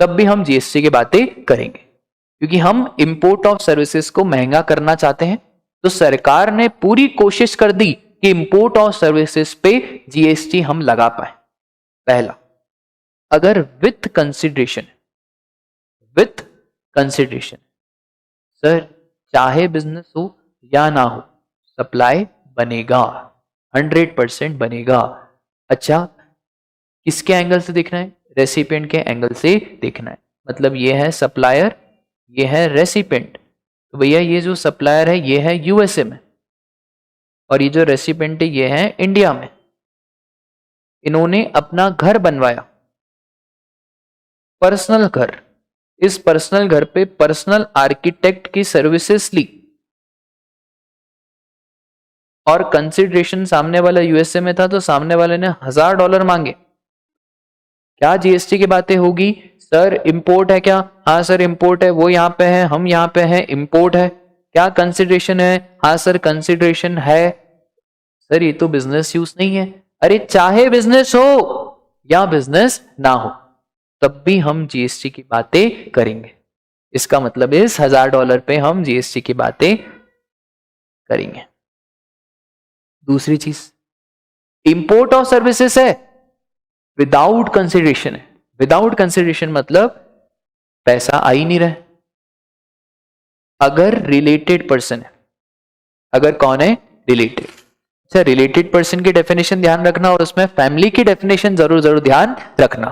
तब भी हम जीएसटी की बातें करेंगे, क्योंकि हम इंपोर्ट ऑफ सर्विसेज को महंगा करना चाहते हैं। तो सरकार ने पूरी कोशिश कर दी कि इंपोर्ट ऑफ सर्विसेज पे जीएसटी हम लगा पाए। पहला, अगर with consideration, with consideration, sir चाहे बिजनेस हो या ना हो सप्लाई बनेगा, 100% बनेगा। अच्छा किसके एंगल से देखना है? रेसिपिएंट के एंगल से देखना है। मतलब ये है सप्लायर, ये है रेसिपिएंट। तो भैया ये जो सप्लायर है ये है यूएसए में और ये जो रेसिपिएंट है ये है इंडिया में। इन्होंने अपना घर बनवाया, पर्सनल घर, इस पर्सनल घर पे पर्सनल आर्किटेक्ट की सर्विसेज ली और कंसिडरेशन सामने वाला यूएसए में था तो सामने वाले ने $1000 मांगे। क्या जीएसटी की बातें होगी? सर इंपोर्ट है क्या? हाँ सर इंपोर्ट है, वो यहां पे है, हम यहां पे हैं, इंपोर्ट है। क्या कंसिडरेशन है? हाँ सर कंसिडरेशन है। सर ये तो बिजनेस यूज नहीं है। अरे चाहे बिजनेस हो या बिजनेस ना हो तब भी हम जीएसटी की बातें करेंगे। इसका मतलब इस $1000 पे हम जीएसटी की बातें करेंगे। दूसरी चीज, इंपोर्ट ऑफ सर्विसेज है, विदाउट कंसिडरेशन है। विदाउट कंसिडरेशन मतलब पैसा आ ही नहीं रहा। अगर रिलेटेड पर्सन है, अगर कौन है? रिलेटेड। अच्छा रिलेटेड पर्सन की डेफिनेशन ध्यान रखना और उसमें फैमिली की डेफिनेशन जरूर जरूर ध्यान रखना।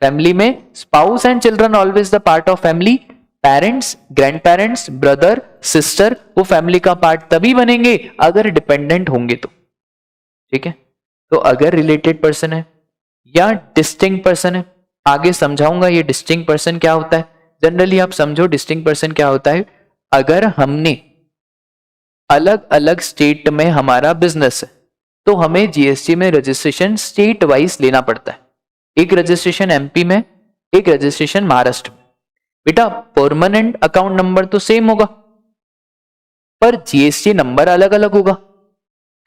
फैमिली में spouse and children always the part of family. Parents, grand parents, brother, sister वो फैमिली का पार्ट तभी बनेंगे अगर डिपेंडेंट होंगे तो। ठीक है। तो अगर रिलेटेड पर्सन है या डिस्टिंक्ट पर्सन है, आगे समझाऊंगा ये डिस्टिंक्ट पर्सन क्या होता है। जनरली आप समझो डिस्टिंक्ट पर्सन क्या होता है। अगर हमने अलग अलग स्टेट में हमारा बिजनेस है तो हमें जीएसटी में रजिस्ट्रेशन स्टेट वाइज लेना पड़ता है। एक रजिस्ट्रेशन एमपी में, एक रजिस्ट्रेशन महाराष्ट्र में। बेटा परमानेंट अकाउंट नंबर तो सेम होगा पर जीएसटी नंबर अलग अलग होगा।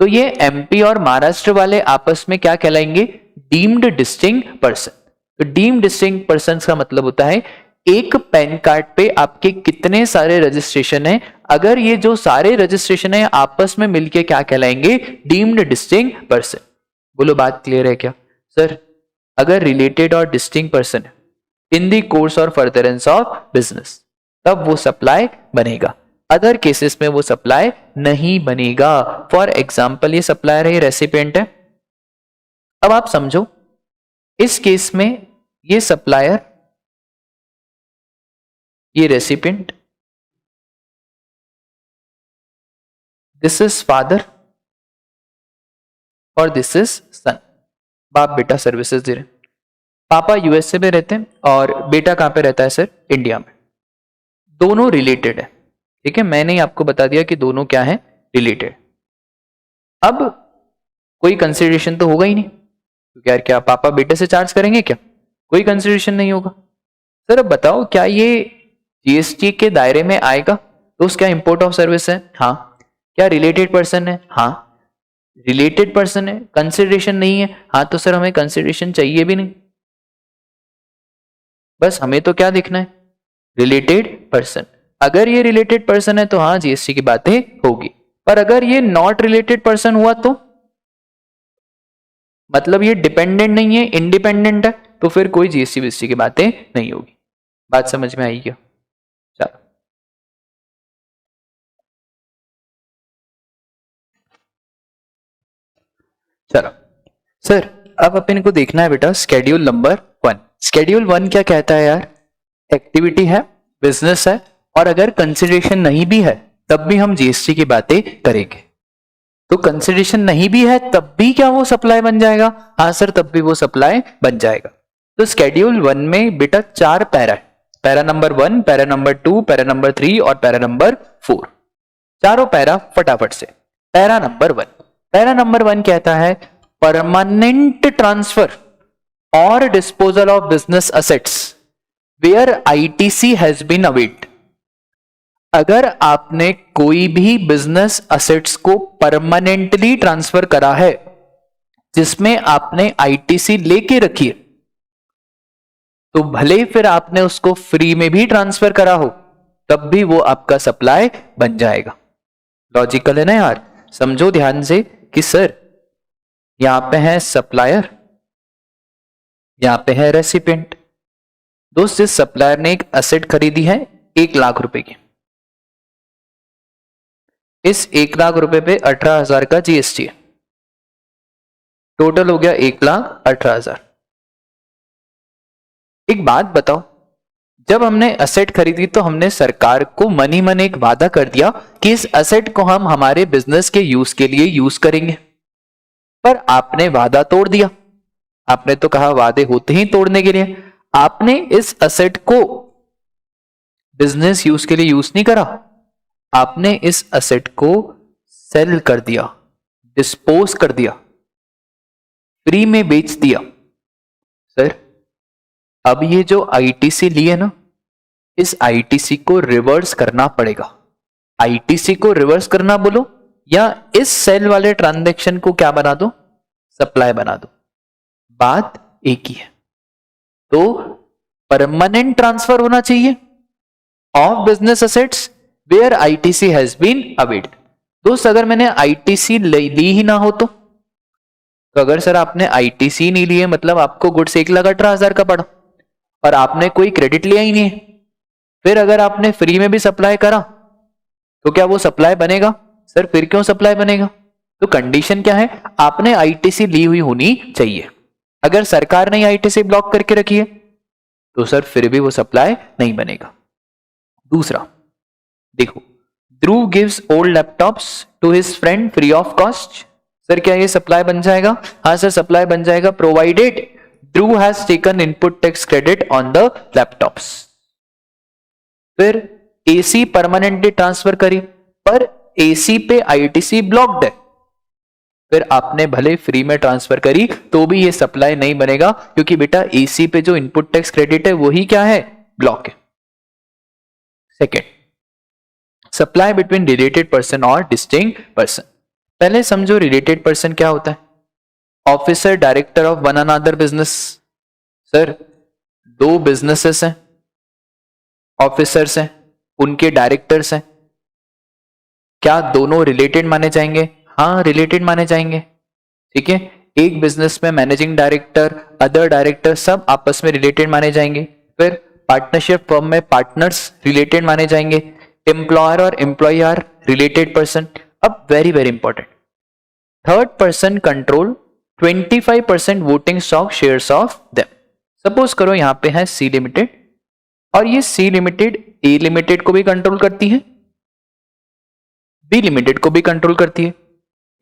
तो ये एमपी और महाराष्ट्र वाले आपस में क्या कहलाएंगे? Deemed distinct person. तो डीम्ड डिस्टिंक्ट पर्सन का मतलब होता है एक पैन कार्ड पे आपके कितने सारे रजिस्ट्रेशन है, अगर ये जो सारे रजिस्ट्रेशन है आपस में मिलके क्या कहलाएंगे? Deemed distinct person. बोलो बात क्लियर है क्या? सर अगर रिलेटेड और डिस्टिंक्ट पर्सन है इन दी कोर्स और फर्दरेंस ऑफ बिजनेस तब वो सप्लाई बनेगा, अदर केसेस में वो सप्लाई नहीं बनेगा। फॉर एग्जाम्पल ये सप्लायर है, ये रेसिपिएंट है। अब आप समझो इस केस में ये सप्लायर, ये रेसिपिएंट, दिस इज फादर और दिस इज सन। बाप बेटा सर्विसेज दे रहे हैं। पापा यूएसए में रहते हैं और बेटा कहां पे रहता है सर? इंडिया में। दोनों रिलेटेड है, ठीक है, मैंने ही आपको बता दिया कि दोनों क्या है? रिलेटेड। अब कोई कंसिडरेशन तो होगा ही नहीं, क्योंकि यार क्या पापा बेटे से चार्ज करेंगे क्या? कोई कंसिडरेशन नहीं होगा। सर अब बताओ क्या ये जीएसटी के दायरे में आएगा? तो क्या इंपोर्ट ऑफ सर्विस है? हाँ। क्या रिलेटेड पर्सन है? हाँ रिलेटेड पर्सन है। कंसिडरेशन नहीं है? हाँ तो सर हमें कंसिडरेशन चाहिए भी नहीं, बस हमें तो क्या देखना है? Related person. अगर ये रिलेटेड पर्सन है तो हाँ जीएसटी की बातें होगी, पर अगर ये नॉट रिलेटेड पर्सन हुआ तो मतलब ये डिपेंडेंट नहीं है, इंडिपेंडेंट है, तो फिर कोई जीएसटी बीएसटी की बातें नहीं होगी। बात समझ में आई क्या? चलो चलो सर अब अपन को देखना है बेटा स्केड्यूल नंबर 1। स्केड्यूल 1 क्या कहता है यार? एक्टिविटी है, बिजनेस है, और अगर कंसिडरेशन नहीं भी है तब भी हम जीएसटी की बातें करेंगे। तो कंसिडरेशन नहीं भी है तब भी क्या वो सप्लाई बन जाएगा? हाँ सर तब भी वो सप्लाई बन जाएगा। तो स्केड्यूल 1 में बेटा 4 पैरा है। Para number 1, para number 2, para number 3 और पैरा नंबर 4। चारों पैरा फटाफट से। पैरा नंबर 1, पैरा नंबर 1 कहता है परमानेंट ट्रांसफर और disposal of business assets where ITC has been availed. अगर आपने कोई भी बिजनेस असेट्स को परमानेंटली ट्रांसफर करा है जिसमें आपने आईटीसी लेके रखी है, तो भले फिर आपने उसको फ्री में भी ट्रांसफर करा हो तब भी वो आपका सप्लाई बन जाएगा। लॉजिकल है ना यार? समझो ध्यान से कि सर यहां पे है सप्लायर, यहां पे है रेसिपिएंट। दोस्त जिस सप्लायर ने एक एसेट खरीदी है 1 लाख रुपए की, इस 1 लाख रुपए पे 18,000 का जीएसटी है, टोटल हो गया 1,18,000। एक बात बताओ, जब हमने एसेट खरीदी तो हमने सरकार को मनी मन एक वादा कर दिया कि इस एसेट को हम हमारे बिजनेस के यूज के लिए यूज करेंगे, पर आपने वादा तोड़ दिया। आपने तो कहा वादे होते ही तोड़ने के लिए। आपने इस एसेट को बिजनेस यूज के लिए यूज नहीं करा, आपने इस एसेट को सेल कर दिया, डिस्पोज कर दिया, फ्री में बेच दिया। सर अब ये जो आईटीसी ली है ना, इस आईटीसी को रिवर्स करना पड़ेगा। आईटीसी को रिवर्स करना बोलो या इस सेल वाले ट्रांजैक्शन को क्या बना दो? सप्लाई बना दो। बात एक ही है। तो परमानेंट ट्रांसफर होना चाहिए of business assets where ITC has been availed. दोस्त अगर मैंने आईटीसी ली ही ना हो तो अगर सर आपने आईटीसी नहीं लिए मतलब आपको गुड्स 1,18,000 का पड़ा और आपने कोई क्रेडिट लिया ही नहीं है, फिर अगर आपने फ्री में भी सप्लाई करा तो क्या वो सप्लाई बनेगा? सर फिर क्यों सप्लाई बनेगा? तो कंडीशन क्या है? आपने आईटीसी ली हुई होनी चाहिए। अगर सरकार ने आईटीसी ब्लॉक करके रखी है तो सर फिर भी वो सप्लाई नहीं बनेगा। दूसरा देखो, Dhruv gives old laptops to his friend free of cost. Sir क्या ये सप्लाई बन जाएगा? हाँ सर सप्लाई बन जाएगा, provided Dhruv has taken input tax credit on the laptops. फिर एसी परमानेंटली ट्रांसफर करी पर एसी पे आईटीसी ब्लॉक्ड है, फिर आपने भले फ्री में ट्रांसफर करी तो भी ये सप्लाई नहीं बनेगा, क्योंकि बेटा एसी पे जो इनपुट टैक्स क्रेडिट है वही क्या है? ब्लॉक है। Second, supply between related person और डिस्टिंक्ट पर्सन। पहले समझो रिलेटेड पर्सन क्या होता है। Officer director of one another business. Sir दो बिजनेसेस हैं, ऑफिसर्स हैं, उनके डायरेक्टर्स हैं, क्या दोनों रिलेटेड माने जाएंगे? हाँ रिलेटेड माने जाएंगे, ठीक है। एक बिजनेस में मैनेजिंग डायरेक्टर, अदर डायरेक्टर सब आपस में रिलेटेड माने जाएंगे। फिर पार्टनरशिप फर्म में पार्टनर्स रिलेटेड माने जाएंगे। एम्प्लॉयर और एम्प्लॉय आर रिलेटेड पर्सन। अब very very important, third person control 25% voting stock shares of them. Suppose करो यहां पे है सी लिमिटेड और ये सी लिमिटेड ए लिमिटेड को भी कंट्रोल करती है, बी लिमिटेड को भी कंट्रोल करती है।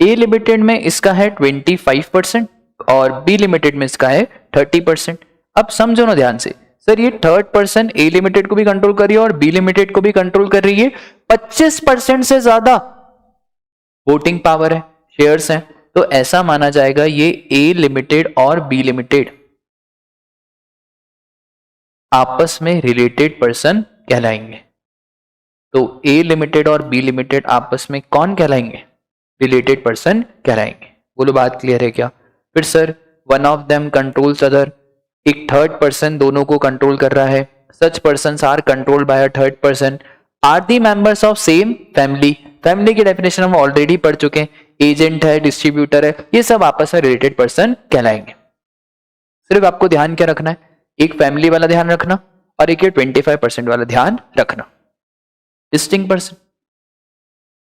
ए लिमिटेड में इसका है 25% और बी लिमिटेड में इसका है 30%। अब समझो ना ध्यान से, सर ये थर्ड पर्सन ए लिमिटेड को भी कंट्रोल कर रही है और बी लिमिटेड को भी कंट्रोल कर रही है, 25% से ज्यादा वोटिंग पावर है, शेयर्स हैं, तो ऐसा माना जाएगा ये ए लिमिटेड और बी लिमिटेड आपस में रिलेटेड पर्सन कहलाएंगे। तो ए लिमिटेड और बी लिमिटेड आपस में कौन कहलाएंगे? रिलेटेड पर्सन कहलाएंगे। बोलो बात क्लियर है क्या? फिर sir one of them controls other, एक थर्ड पर्सन दोनों को कंट्रोल कर रहा है, such persons are controlled by a third person, are the members of same family. Family की डेफिनेशन हम ऑलरेडी पढ़ चुके हैं, एजेंट है, डिस्ट्रीब्यूटर है, ये सब आपस में रिलेटेड पर्सन कहलाएंगे। सिर्फ आपको ध्यान क्या रखना है, एक फैमिली वाला ध्यान रखना और एक 25% वाला ध्यान रखना। डिस्टिंक्ट पर्सन,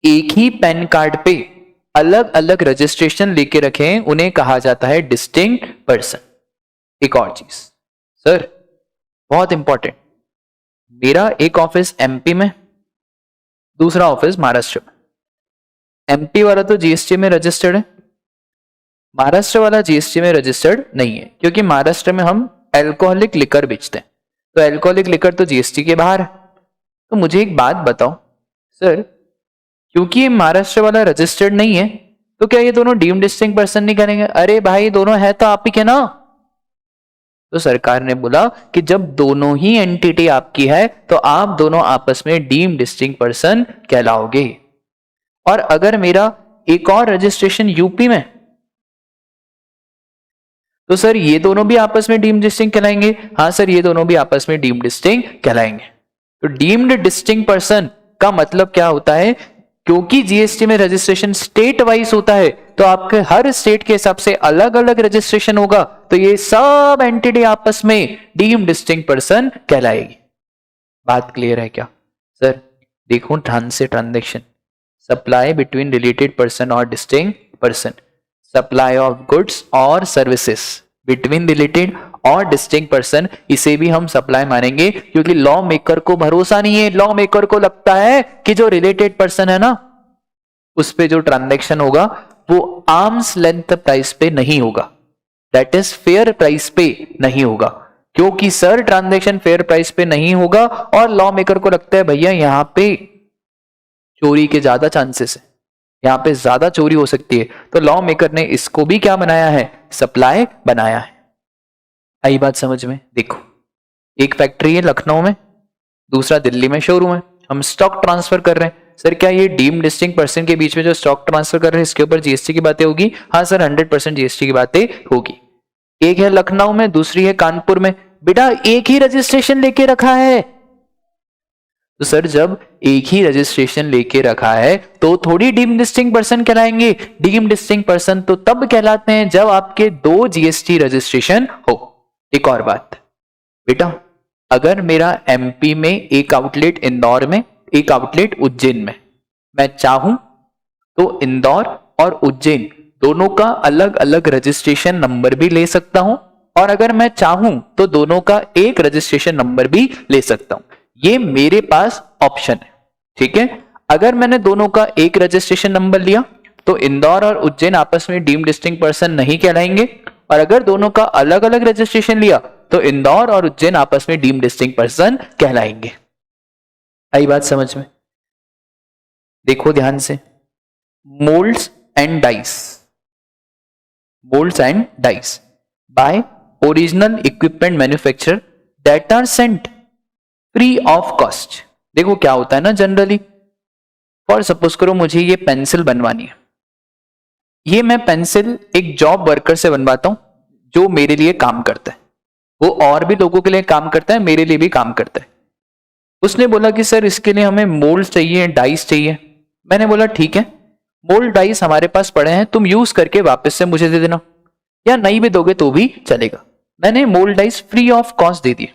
एक ही पैन कार्ड पे अलग अलग रजिस्ट्रेशन लेके रखे हैं, उन्हें कहा जाता है डिस्टिंक्ट पर्सन। एक और चीज सर बहुत इंपॉर्टेंट, मेरा एक ऑफिस एमपी में, दूसरा ऑफिस महाराष्ट्र में। एमपी वाला तो जीएसटी में रजिस्टर्ड है, महाराष्ट्र वाला जीएसटी में रजिस्टर्ड नहीं है, क्योंकि महाराष्ट्र में हम अल्कोहलिक लिकर बेचते हैं, तो अल्कोहलिक लिकर तो जीएसटी के बाहर है। तो मुझे एक बात बताओ सर, क्योंकि ये महाराष्ट्र वाला रजिस्टर्ड नहीं है, तो क्या ये दोनों डीम्ड डिस्टिंक्ट पर्सन नहीं करेंगे? अरे भाई दोनों है तो आप ही के ना। तो सरकार ने बोला कि जब दोनों ही एंटिटी आपकी है तो आप दोनों आपस में डीम्ड डिस्टिंक्ट पर्सन कहलाओगे। और अगर मेरा एक और रजिस्ट्रेशन यूपी में, तो सर ये दोनों भी आपस में डीम्ड डिस्टिंक्ट कहलाएंगे। हाँ सर ये दोनों भी आपस में डीम्ड डिस्टिंक्ट कहलाएंगे। तो डीम्ड डिस्टिंक्ट पर्सन का मतलब क्या होता है, क्योंकि जीएसटी में रजिस्ट्रेशन स्टेट वाइज होता है, तो आपके हर स्टेट के हिसाब से अलग अलग रजिस्ट्रेशन होगा, तो ये सब एंटिटी आपस में डीम्ड डिस्टिंक्ट पर्सन कहलाएगी। बात क्लियर है क्या? सर देखो ध्यान से, transaction supply between related person और distinct person, supply of goods और सर्विसेज बिटवीन रिलेटेड और डिस्टिंक्ट पर्सन, इसे भी हम सप्लाई मानेंगे, क्योंकि लॉ मेकर को भरोसा नहीं है। लॉ मेकर को लगता है कि जो रिलेटेड पर्सन है ना, उस पे जो ट्रांजैक्शन होगा वो आर्म्स लेंथ प्राइस पे नहीं होगा, दैट इज फेयर प्राइस पे नहीं होगा। क्योंकि सर ट्रांजैक्शन फेयर प्राइस पे नहीं होगा और लॉ मेकर को लगता है भैया यहां पे चोरी के ज्यादा चांसेस है, यहां पे ज्यादा चोरी हो सकती है, तो लॉ मेकर ने इसको भी क्या बनाया है? सप्लाई बनाया है। आई बात समझ में? देखो एक फैक्ट्री है लखनऊ में, दूसरा दिल्ली में शोरूम है, हम स्टॉक ट्रांसफर कर रहे हैं। सर क्या ये डीम्ड डिस्टिंक्ट पर्सन के बीच में जो स्टॉक ट्रांसफर कर रहे हैं इसके ऊपर जीएसटी की बातें होगी? हाँ सर 100% जीएसटी की बातें होगी। एक है लखनऊ में, दूसरी है कानपुर में, बेटा एक ही रजिस्ट्रेशन लेके रखा है। तो सर जब एक ही रजिस्ट्रेशन लेके रखा है तो थोड़ी डीम्ड डिस्टिंक्ट पर्सन कहलाएंगे। डीम्ड डिस्टिंक्ट पर्सन तो तब कहलाते हैं जब आपके 2 जीएसटी रजिस्ट्रेशन हो। एक और बात बेटा, अगर मेरा एमपी में एक आउटलेट इंदौर में, एक आउटलेट उज्जैन में, मैं चाहूं तो इंदौर और उज्जैन दोनों का अलग अलग रजिस्ट्रेशन नंबर भी ले सकता हूं, और अगर मैं चाहूं तो दोनों का एक रजिस्ट्रेशन नंबर भी ले सकता हूं। ये मेरे पास ऑप्शन है, ठीक है। अगर मैंने दोनों का एक रजिस्ट्रेशन नंबर लिया तो इंदौर और उज्जैन आपस में डीम्ड डिस्टिंक्ट पर्सन नहीं कहलाएंगे, और अगर दोनों का अलग अलग रजिस्ट्रेशन लिया तो इंदौर और उज्जैन आपस में डीम्ड डिस्टिंक्ट पर्सन कहलाएंगे। आई बात समझ में? देखो ध्यान से, moulds and dies, moulds and dies by original equipment manufacturer that are sent free of cost. देखो क्या होता है ना, जनरली फॉर सपोज करो मुझे ये पेंसिल बनवानी है, ये मैं पेंसिल एक जॉब वर्कर से बनवाता हूं जो मेरे लिए काम करता है, वो और भी लोगों के लिए काम करता है, मेरे लिए भी काम करता है। उसने बोला कि सर इसके लिए हमें मोल्ड चाहिए, डाइस चाहिए। मैंने बोला ठीक है, मोल्ड डाइस हमारे पास पड़े हैं, तुम यूज करके वापस से मुझे दे देना, या नहीं भी दोगे तो भी चलेगा। मैंने mould dies free of cost दे दिए।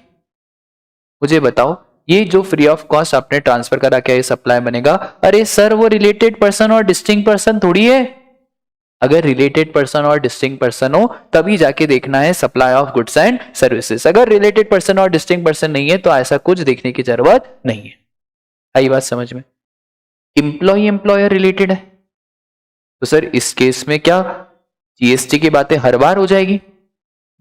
मुझे बताओ ये जो फ्री ऑफ कॉस्ट आपने ट्रांसफर करा, क्या ये सप्लाई बनेगा? अरे सर वो रिलेटेड पर्सन और डिस्टिंक्ट पर्सन थोड़ी है। अगर रिलेटेड पर्सन और डिस्टिंक्ट पर्सन हो तभी जाके देखना है supply of goods and services. अगर रिलेटेड पर्सन और डिस्टिंक्ट पर्सन नहीं है तो ऐसा कुछ देखने की जरूरत नहीं है। आई बात समझ में? एम्प्लॉय एम्प्लॉयर रिलेटेड है, तो सर इस केस में क्या जीएसटी की बातें हर बार हो जाएगी?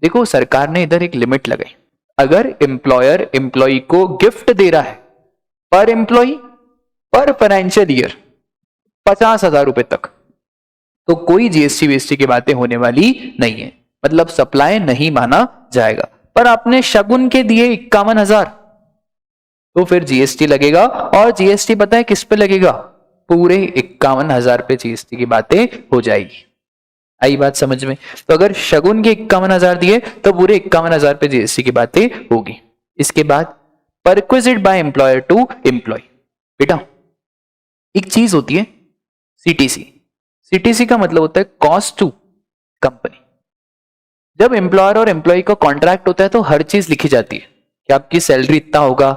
देखो सरकार ने इधर एक लिमिट लगाई, अगर एम्प्लॉयर एम्प्लॉय को गिफ्ट दे रहा है पर एम्प्लॉय पर फाइनेंशियल ईयर 50,000 रुपए तक, तो कोई जीएसटी वीएसटी की बातें होने वाली नहीं है, मतलब सप्लाई नहीं माना जाएगा। पर आपने शगुन के दिए 51,000, तो फिर जीएसटी लगेगा, और जीएसटी पता है किस पे लगेगा? पूरे 51,000 पे जीएसटी की बातें हो जाएगी। आई बात समझ में? तो अगर शगुन के 51,000 दिए तो पूरे 51,000 पे जीएसटी की बातें होगी। इसके बाद perquisite by employer to employ. बेटा एक चीज होती है सीटीसी। सीटीसी का मतलब होता है कॉस्ट टू कंपनी। जब एम्प्लॉयर और एम्प्लॉय का कॉन्ट्रैक्ट होता है तो हर चीज लिखी जाती है कि आपकी सैलरी इतना होगा,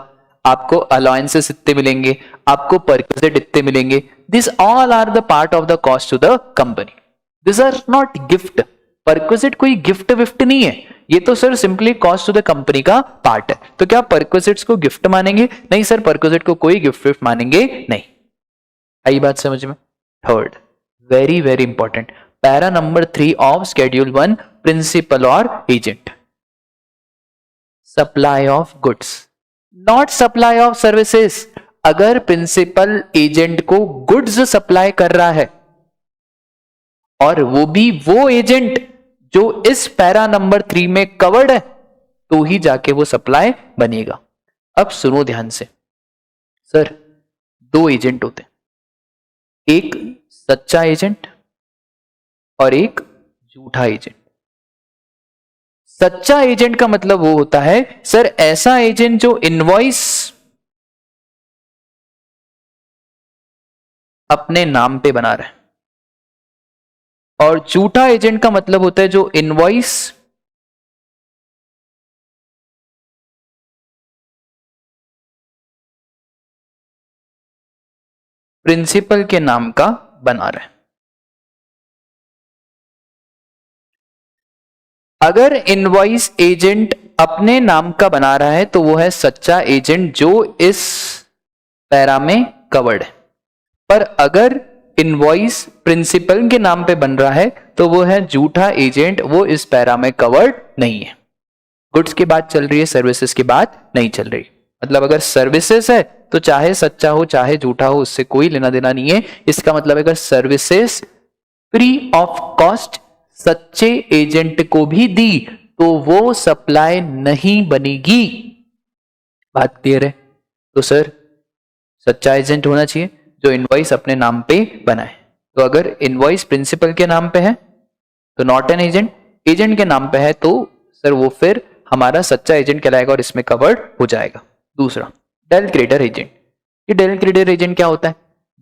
आपको अलाउंसेस इतने मिलेंगे, आपको परक्विजिट इतने मिलेंगे। This all are the part of the cost to the company. This are not gift. Perquisite कोई गिफ्ट विफ्ट नहीं है, ये तो sir simply cost to the company का पार्ट है। तो क्या परक्विजिट्स को गिफ्ट मानेंगे? नहीं सर, परक्विजिट को कोई गिफ्ट विफ्ट मानेंगे नहीं। आई बात समझ में? Third, very very important, para number 3 of schedule 1, principal और agent. Supply of goods, not supply of services. अगर प्रिंसिपल एजेंट को गुड्स सप्लाई कर रहा है, और वो भी वो एजेंट जो इस पैरा नंबर 3 में कवर्ड है, तो ही जाके वो सप्लाई बनेगा। अब सुनो ध्यान से, सर 2 एजेंट होते हैं, एक सच्चा एजेंट और एक झूठा एजेंट। सच्चा एजेंट का मतलब वो होता है सर ऐसा एजेंट जो इनवॉइस अपने नाम पे बना रहा है, और झूठा एजेंट का मतलब होता है जो इनवॉइस प्रिंसिपल के नाम का बना रहा है। अगर इनवॉइस एजेंट अपने नाम का बना रहा है तो वो है सच्चा एजेंट जो इस पैरा में कवर्ड है। पर अगर इनवॉइस प्रिंसिपल के नाम पे बन रहा है तो वो है झूठा एजेंट, वो इस पैरा में कवर्ड नहीं है। गुड्स की बात चल रही है, सर्विसेज की बात नहीं चल रही। मतलब अगर सर्विसेज है तो चाहे सच्चा हो चाहे झूठा हो, उससे कोई लेना देना नहीं है। इसका मतलब अगर सर्विसेज फ्री ऑफ कॉस्ट सच्चे एजेंट को भी दी तो वो सप्लाई नहीं बनेगी। बात क्लियर है? तो सर सच्चा एजेंट होना चाहिए जो इनवॉइस अपने नाम पे बनाए। तो अगर इनवॉइस प्रिंसिपल के नाम पे है तो नॉट एन एजेंट, एजेंट के नाम पे है तो सर वो फिर हमारा सच्चा एजेंट कहलाएगा और इसमें कवर्ड हो जाएगा। दूसरा, डेल क्रेडिटर एजेंट। ये डेल क्रेडिटर एजेंट क्या होता है?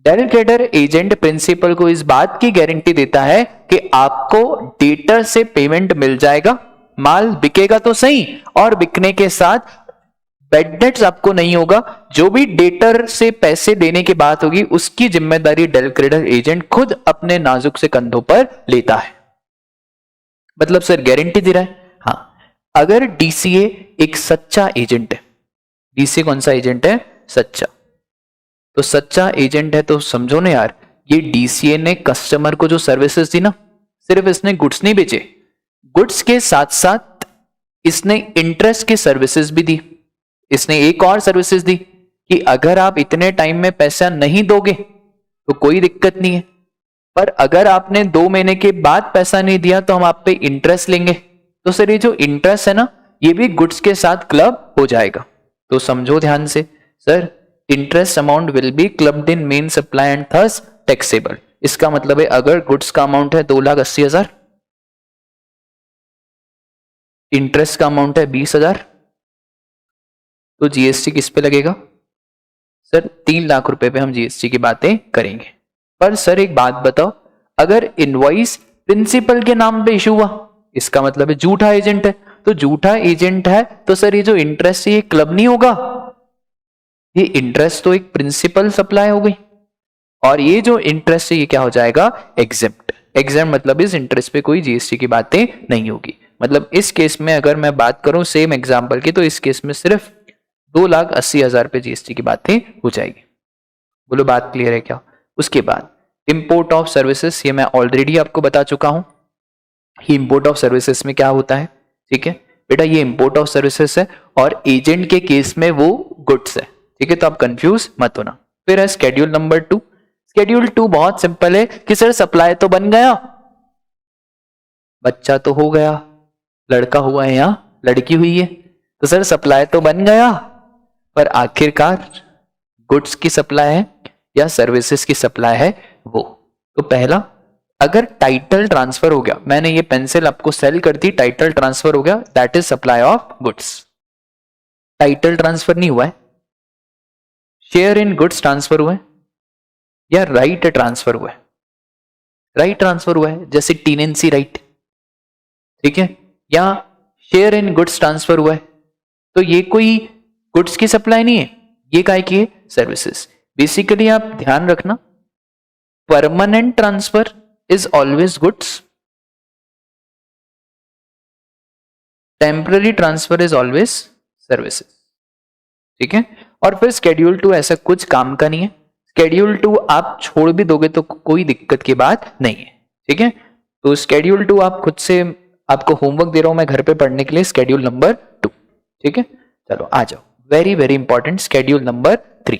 डेल क्रेडिटर एजेंट प्रिंसिपल को इस बात की गारंटी देता है कि आपको डेटर से पेमेंट मिल जाएगा, माल बिकेगा तो सही, और बिकने के साथ बैड डेट्स आपको नहीं होगा। जो भी डेटर से पैसे देने की बात होगी उसकी जिम्मेदारी डेल क्रेडिटर एजेंट खुद अपने नाजुक से कंधों पर लेता है। मतलब सर गारंटी दे रहा है। हाँ, अगर डीसीए एक सच्चा एजेंट है, डीसीए कौन सा एजेंट है? सच्चा। तो सच्चा एजेंट है तो समझो ना यार, ये डीसीए ने कस्टमर को जो सर्विसेज दी ना, सिर्फ इसने गुड्स नहीं बेचे, गुड्स के साथ साथ इसने इंटरेस्ट की सर्विसेज भी दी। इसने एक और सर्विसेज दी कि अगर आप इतने टाइम में पैसा नहीं दोगे तो कोई दिक्कत नहीं है, पर अगर आपने 2 महीने के बाद पैसा नहीं दिया तो हम आप पे इंटरेस्ट लेंगे। तो सर ये जो इंटरेस्ट है ना, ये भी गुड्स के साथ क्लब हो जाएगा। तो समझो ध्यान से, sir interest amount will be clubbed in main supply and thus taxable. इसका मतलब है अगर गुड्स का अमाउंट है 2,80,000, इंटरेस्ट का अमाउंट है 20,000, तो जीएसटी किस पे लगेगा? सर 3 लाख रुपए पे हम जीएसटी की बातें करेंगे। पर सर एक बात बताओ, अगर इनवॉइस प्रिंसिपल के नाम पे इशू हुआ, इसका मतलब है झूठा एजेंट है। तो झूठा एजेंट है तो सर ये जो इंटरेस्ट है ये क्लब नहीं होगा, ये इंटरेस्ट तो एक प्रिंसिपल सप्लाई हो गई, और ये जो इंटरेस्ट है ये क्या हो जाएगा? एग्जेम्प्ट। एग्जेम्प्ट मतलब इस इंटरेस्ट पे कोई जीएसटी की बातें नहीं होगी। मतलब इस केस में अगर मैं बात करूं सेम एग्जांपल की, तो इस केस में सिर्फ 2,80,000 पे जीएसटी की बातें हो जाएगी। बोलो बात क्लियर है क्या? उसके बाद इंपोर्ट ऑफ सर्विसेज, ये मैं ऑलरेडी आपको बता चुका हूं। ये इंपोर्ट ऑफ सर्विसेज में क्या होता है, ठीक है बेटा, ये इंपोर्ट ऑफ सर्विसेज है और एजेंट के केस में वो गुड्स है, ठीक है, तो आप कंफ्यूज मत होना। फिर है स्केड्यूल नंबर 2। स्केड्यूल 2 बहुत सिंपल है कि सर सप्लाई तो बन गया, बच्चा तो हो गया, लड़का हुआ है या लड़की हुई है, तो सर सप्लाई तो बन गया, पर आखिरकार गुड्स की सप्लाई है या सर्विसेज की सप्लाई है वो। तो पहला, अगर टाइटल ट्रांसफर हो गया, मैंने ये पेंसिल आपको सेल कर दी, टाइटल ट्रांसफर हो गया, that is supply of goods. Title transfer नहीं हुआ है, शेयर इन गुड्स ट्रांसफर हुआ है या राइट ट्रांसफर हुआ है, राइट ट्रांसफर हुआ है, जैसे टीनेंसी राइट, ठीक है, या शेयर इन गुड्स ट्रांसफर हुआ है, तो ये कोई गुड्स की सप्लाई नहीं है, ये काय की है, सर्विसेज। बेसिकली आप ध्यान रखना, permanent transfer is always goods, temporary transfer is always services, ठीक है। और फिर स्केड्यूल 2 ऐसा कुछ काम का नहीं है, स्केड्यूल 2 आप छोड़ भी दोगे तो कोई दिक्कत की बात नहीं है, ठीक है। तो स्केड्यूल 2 आप खुद से, आपको होमवर्क दे रहा हूं मैं घर पे पढ़ने के लिए, स्केड्यूल नंबर 2, ठीक है। चलो आ जाओ, very very important, schedule number 3।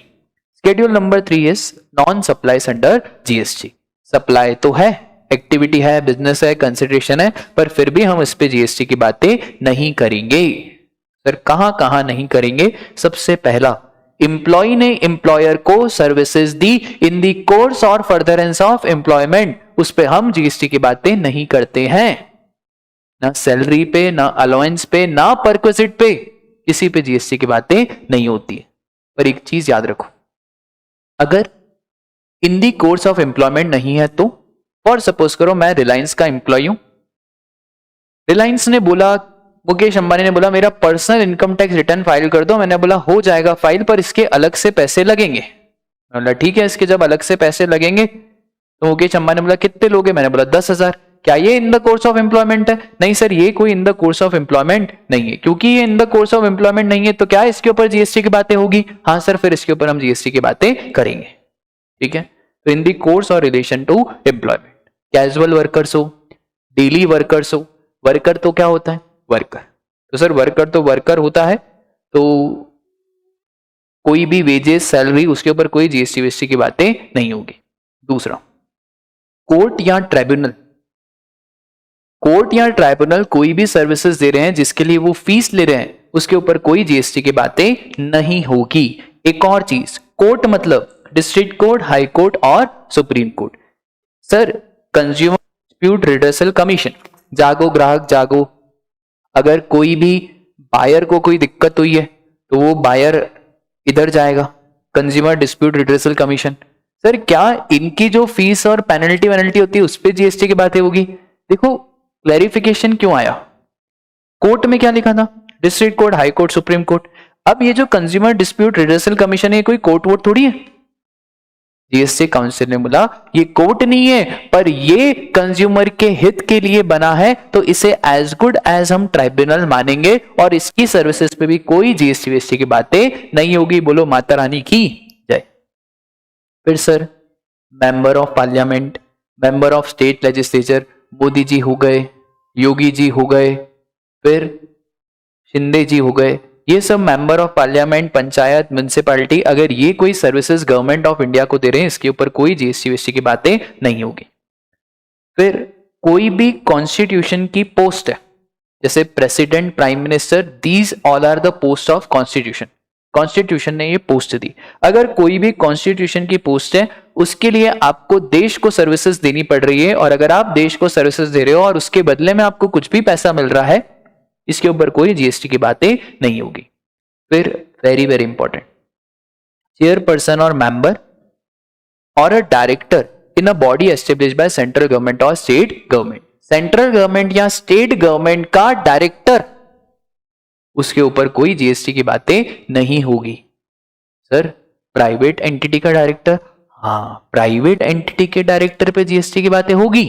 Schedule number 3 is non supplies under GST. Supply तो है, एक्टिविटी है, बिजनेस है, कंसिडरेशन है, पर फिर भी हम इस पे जीएसटी की बातें नहीं करेंगे। सर कहां कहां नहीं करेंगे? सबसे पहला, एम्प्लॉय ने एम्प्लॉयर को services the in the course और फर्दरेंस ऑफ एम्प्लॉयमेंट, उस पे हम जीएसटी की बातें नहीं करते हैं, ना सैलरी पे, ना अलाउंस पे, ना परक्विजिट पे, किसी पे जीएसटी की बातें नहीं होती है। पर एक चीज याद रखो, अगर इन दी कोर्स ऑफ एम्प्लॉयमेंट नहीं है तो, फॉर सपोज करो मैं रिलायंस का एम्प्लॉय हूं, रिलायंस ने बोला, मुकेश अंबानी ने बोला मेरा personal income tax return file कर दो, मैंने बोला हो जाएगा फाइल, पर इसके अलग से पैसे लगेंगे। बोला ठीक है, इसके जब अलग से पैसे लगेंगे, तो मुकेश अंबानी ने बोला कितने लोगे, मैंने बोला 10,000। क्या ये इन द कोर्स ऑफ एम्प्लॉयमेंट है? नहीं सर, ये कोई इन द कोर्स ऑफ एम्प्लॉयमेंट नहीं है। क्योंकि ये इन द कोर्स ऑफ एम्प्लॉयमेंट नहीं है तो क्या इसके ऊपर जीएसटी की बातें होगी? हाँ सर, फिर इसके ऊपर हम जीएसटी की बातें करेंगे, ठीक है। तो इन द कोर्स और relation to employment, casual workers हो, डेली वर्कर्स हो, वर्कर तो क्या होता है? वर्कर। तो सर वर्कर तो वर्कर होता है, तो कोई भी वेजेस, सैलरी, उसके ऊपर कोई जीएसटी वीएसटी की बातें नहीं होगी। दूसरा, कोर्ट या ट्राइब्यूनल, कोर्ट या ट्राइब्यूनल कोई भी सर्विसेज दे रहे हैं जिसके लिए वो फीस ले रहे हैं, उसके ऊपर कोई जीएसटी की बातें नहीं होगी। एक और चीज, कोर्ट मतलब डिस्ट्रिक्ट कोर्ट, हाई कोर्ट और supreme court. Sir consumer dispute redressal commission, जागो ग्राहक जागो, अगर कोई भी बायर को कोई दिक्कत हुई है तो वो बायर इधर जाएगा, consumer dispute redressal commission. Sir क्या इनकी जो फीस और पेनल्टी वेनल्टी होती है उस पर जीएसटी की बातें होगी? देखो क्लैरिफिकेशन क्यों आया, कोर्ट में क्या लिखा था? District court, high court, supreme court. अब ये जो कंज्यूमर डिस्प्यूट रिड्रेसल कमीशन है, कोई कोर्ट वोट थोड़ी है। जीएसटी काउंसिल ने बोला ये कोर्ट नहीं है, पर ये कंज्यूमर के हित के लिए बना है, तो इसे एज गुड एज हम ट्राइब्यूनल मानेंगे और इसकी सर्विसेज पे भी कोई जीएसटी वीएसटी की बातें नहीं होगी। बोलो माता रानी की जय। फिर sir member of parliament, member of state legislature, Modi ji हो गए, योगी जी हो गए, फिर शिंदे जी हो गए, ये सब member of parliament, panchayat, municipality, अगर ये कोई सर्विसेज गवर्नमेंट ऑफ इंडिया को दे रहे हैं, इसके ऊपर कोई जीएसटी वीएसटी की बातें नहीं होगी। फिर कोई भी कॉन्स्टिट्यूशन की पोस्ट है, जैसे president, prime minister, these all are the post of constitution, constitution ने ये पोस्ट दी। अगर कोई भी कॉन्स्टिट्यूशन की पोस्ट है, उसके लिए आपको देश को सर्विसेज देनी पड़ रही है, और अगर आप देश को सर्विसेज दे रहे हो और उसके बदले में आपको कुछ भी पैसा मिल रहा है, इसके ऊपर कोई जीएसटी की बातें नहीं होगी। फिर वेरी वेरी इंपॉर्टेंट, चेयरपर्सन और मेंबर और a director in a body established by central government और स्टेट गवर्नमेंट, सेंट्रल गवर्नमेंट या स्टेट गवर्नमेंट का डायरेक्टर, उसके ऊपर कोई जीएसटी की बातें नहीं होगी। सर प्राइवेट एंटिटी का डायरेक्टर, हाँ प्राइवेट एंटिटी के डायरेक्टर पे जीएसटी की बातें होगी।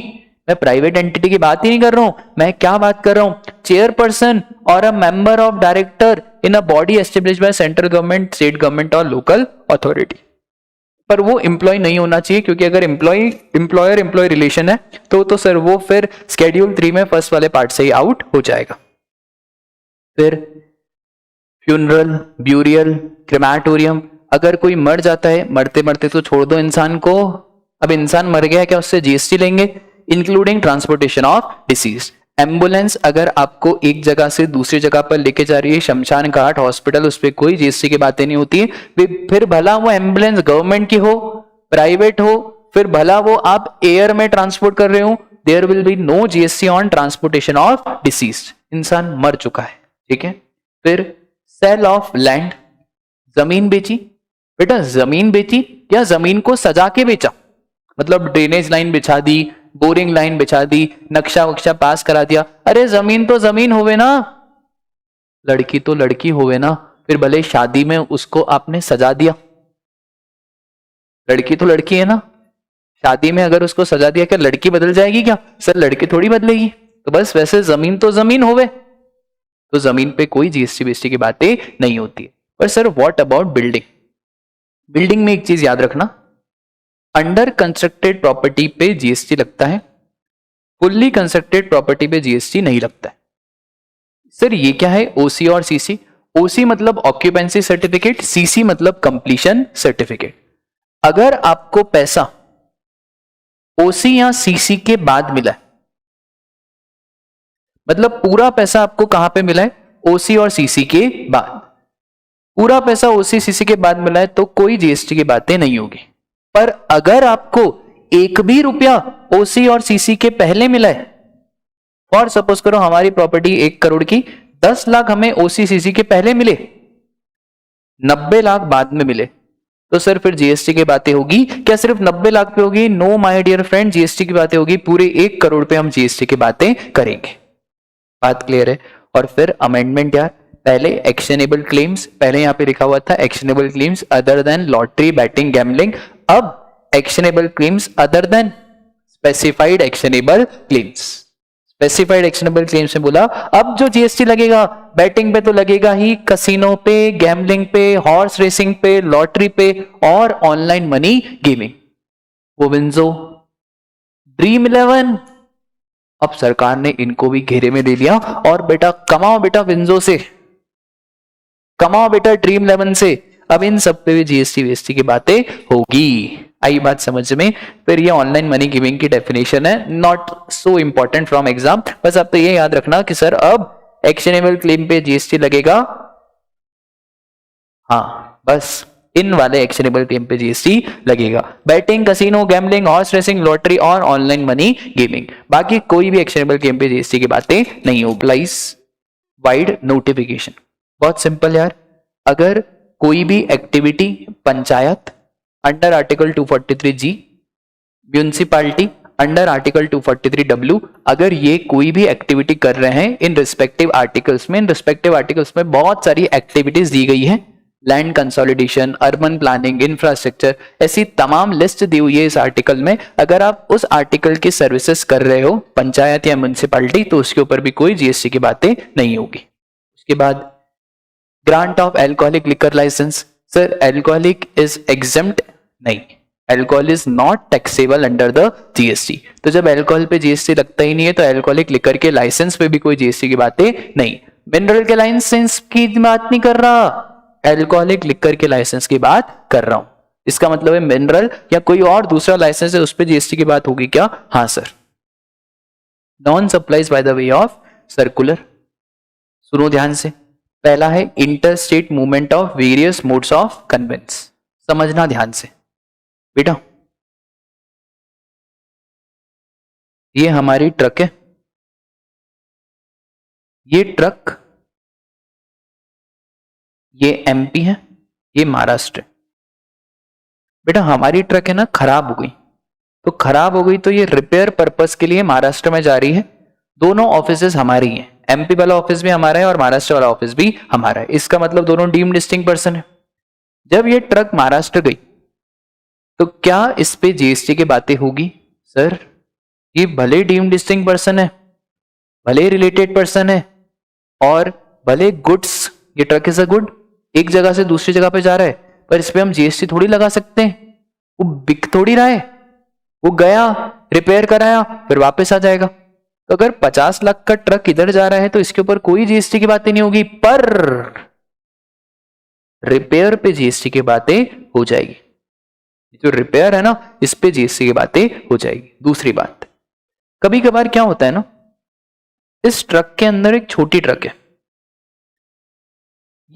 मैं प्राइवेट एंटिटी की बात ही नहीं कर रहा हूं, मैं क्या बात कर रहा हूं? चेयरपर्सन और a member of director in a body established by central government, state government और लोकल अथॉरिटी। पर वो एम्प्लॉय नहीं होना चाहिए, क्योंकि अगर एम्प्लॉयर एम्प्लॉय रिलेशन है तो सर वो फिर स्केड्यूल 3 में फर्स्ट वाले पार्ट से ही आउट हो जाएगा। फिर फ्यूनरल, ब्यूरियल, क्रेमाटोरियम, अगर कोई मर जाता है, मरते मरते तो छोड़ दो इंसान को, अब इंसान मर गया, क्या उससे जीएसटी लेंगे? Including transportation of disease. Ambulance अगर आपको एक जगह से दूसरी जगह पर लेके जा रही है, शमशान घाट, हॉस्पिटल, उस पर कोई जीएसटी की बातें नहीं होती है। फिर भला वो एम्बुलेंस गवर्नमेंट की हो, प्राइवेट हो, फिर भला वो आप एयर में ट्रांसपोर्ट कर रहे हो, there will be no GST on transportation of deceased. इंसान मर चुका है, ठीक है। फिर सेल ऑफ लैंड, जमीन बेची, बेटा जमीन बेची या जमीन को सजा के बेचा, मतलब ड्रेनेज लाइन बिछा दी, बोरिंग लाइन बिछा दी, नक्शा वक्शा पास करा दिया, अरे जमीन तो जमीन होवे ना, लड़की तो लड़की होवे ना, फिर भले शादी में उसको आपने सजा दिया, लड़की तो लड़की है ना, शादी में अगर उसको सजा दिया, क्या लड़की बदल जाएगी क्या? सर लड़की थोड़ी बदलेगी, तो बस वैसे जमीन तो जमीन होवे, तो जमीन पे कोई जीएसटी बीएसटी की बातें नहीं होती है। पर sir what about building? Building में एक चीज याद रखना, अंडर कंस्ट्रक्टेड प्रॉपर्टी पे जीएसटी लगता है, फुल्ली कंस्ट्रक्टेड प्रॉपर्टी पे जीएसटी नहीं लगता है। सर ये क्या है ओसी और सीसी? ओसी मतलब ऑक्यूपेंसी सर्टिफिकेट, सीसी मतलब कंप्लीशन सर्टिफिकेट। अगर आपको पैसा ओसी या सीसी के बाद मिला है, मतलब पूरा पैसा आपको कहां पे मिला है? ओसी और सीसी के बाद। पूरा पैसा ओसी सीसी के बाद मिला है तो कोई जीएसटी की बातें नहीं होगी। पर अगर आपको एक भी रुपया ओसी और सीसी के पहले मिला है, और सपोज करो हमारी प्रॉपर्टी 1 करोड़ की, 10 लाख हमें ओसी सीसी के पहले मिले, 90 लाख बाद में मिले, तो सर फिर जीएसटी की बातें होगी क्या? सिर्फ 90 लाख पे होगी? No my dear friend, GST की बातें होगी पूरे 1 करोड़ पे, हम जीएसटी की बातें करेंगे। बात क्लियर है? और फिर अमेंडमेंट यार, पहले एक्शनेबल क्लेम्स, पहले यहां पे लिखा हुआ था actionable claims other than lottery, betting, gambling, अब actionable claims other than specified actionable claims. Specified actionable claims में बोला अब जो जीएसटी लगेगा, बैटिंग पे तो लगेगा ही, कसिनो पे, गैम्बलिंग पे, हॉर्स रेसिंग पे, लॉटरी पे और ऑनलाइन मनी गेमिंग। वो विंजो, ड्रीम 11, अब सरकार ने इनको भी घेरे में ले लिया, और बेटा कमाओ, बेटा विंजो से कमाओ, बेटा ड्रीम 11 से। अब इन सब पे भी जीएसटी वीएसटी की बातें होगी। आई बात समझ में? फिर ये ऑनलाइन मनी गिविंग की डेफिनेशन है, not so important from exam, बस आप तो ये याद रखना कि सर अब एक्शनेबल क्लेम पे जीएसटी लगेगा, हाँ बस इन वाले एक्शनेबल क्लेम पे जीएसटी लगेगा। Batting, casino, gambling, horse racing, lottery और ऑनलाइन मनी गेमिंग, बाकी कोई भी एक्शनेबल क्लेम पे जीएसटी की बातें नहीं हो। अप्लाइज वाइड नोटिफिकेशन, बहुत सिंपल यार, अगर कोई भी activity panchayat under article 243G, municipality under article 243W, अगर ये कोई भी एक्टिविटी कर रहे हैं इन रिस्पेक्टिव आर्टिकल्स में, इन रिस्पेक्टिव आर्टिकल्स में बहुत सारी एक्टिविटीज दी गई है, land consolidation, urban planning, infrastructure, ऐसी तमाम लिस्ट दी हुई है इस आर्टिकल में। अगर आप उस आर्टिकल की सर्विसेज कर रहे हो पंचायत या म्यूनिसिपालिटी, तो उसके ऊपर भी कोई जीएसटी की बातें नहीं होगी। उसके बाद grant of alcoholic liquor licence, sir alcoholic is exempt नहीं, alcohol is not taxable under the GST. तो जब अल्कोहल पे जीएसटी लगता ही नहीं है तो अल्कोहलिक लिकर के लाइसेंस पे भी कोई जीएसटी की बातें नहीं। मिनरल के लाइसेंस की बात नहीं कर रहा, अल्कोहलिक लिकर के लाइसेंस की बात कर रहा हूं। इसका मतलब है मिनरल या कोई और दूसरा लाइसेंस है उस पर जीएसटी की बात होगी क्या? हाँ sir. Non supplies by the way of circular, सुनो ध्यान से, पहला है inter state movement of various modes of conveyance, समझना ध्यान से बेटा। ये हमारी ट्रक है, ये ट्रक, ये एमपी है, ये महाराष्ट्र है। बेटा हमारी ट्रक है ना, खराब हो गई, तो खराब हो गई तो ये रिपेयर पर्पस के लिए महाराष्ट्र में जा रही है। दोनों ऑफिसेज हमारी हैं, एमपी वाला ऑफिस भी हमारा है और महाराष्ट्र वाला ऑफिस भी हमारा है। इसका मतलब दोनों डीम्ड डिस्टिंक्ट पर्सन है। जब ये ट्रक महाराष्ट्र गई तो क्या इस पे जीएसटी की बातें होगी? सर ये भले डीम्ड डिस्टिंक्ट पर्सन है, भले रिलेटेड पर्सन है, और भले गुड्स, ये ट्रक इज अ गुड, एक जगह से दूसरी जगह पे जा रहा है, पर इस पे हम जीएसटी थोड़ी लगा सकते हैं। वो बिक थोड़ी रहा है, वो गया रिपेयर कराया फिर वापस आ जाएगा। तो अगर 50 लाख का ट्रक इधर जा रहा है तो इसके ऊपर कोई जीएसटी की बातें नहीं होगी, पर रिपेयर पे जीएसटी की बातें हो जाएगी। जो रिपेयर है ना, इस पे जीएसटी की बातें हो जाएगी। दूसरी बात, कभी कभार क्या होता है ना, इस ट्रक के अंदर एक छोटी ट्रक है,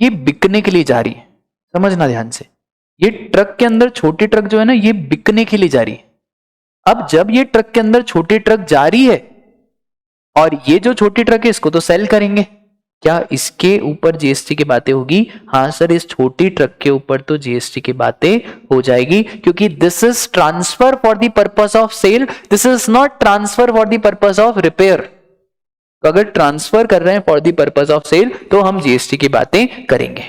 ये बिकने के लिए जा रही है, समझना ध्यान से, ये ट्रक के अंदर छोटी ट्रक जो है ना, ये बिकने के लिए जा रही है। अब जब ये ट्रक के अंदर छोटी ट्रक जा रही है और ये जो छोटी ट्रक है इसको तो सेल करेंगे, क्या इसके ऊपर जीएसटी की बातें होगी? हाँ सर, इस छोटी ट्रक के ऊपर तो जीएसटी की बातें हो जाएगी, क्योंकि this is transfer for the purpose of sale, this is not transfer for the purpose of repair. तो अगर ट्रांसफर कर रहे हैं for the purpose of sale तो हम जीएसटी की बातें करेंगे।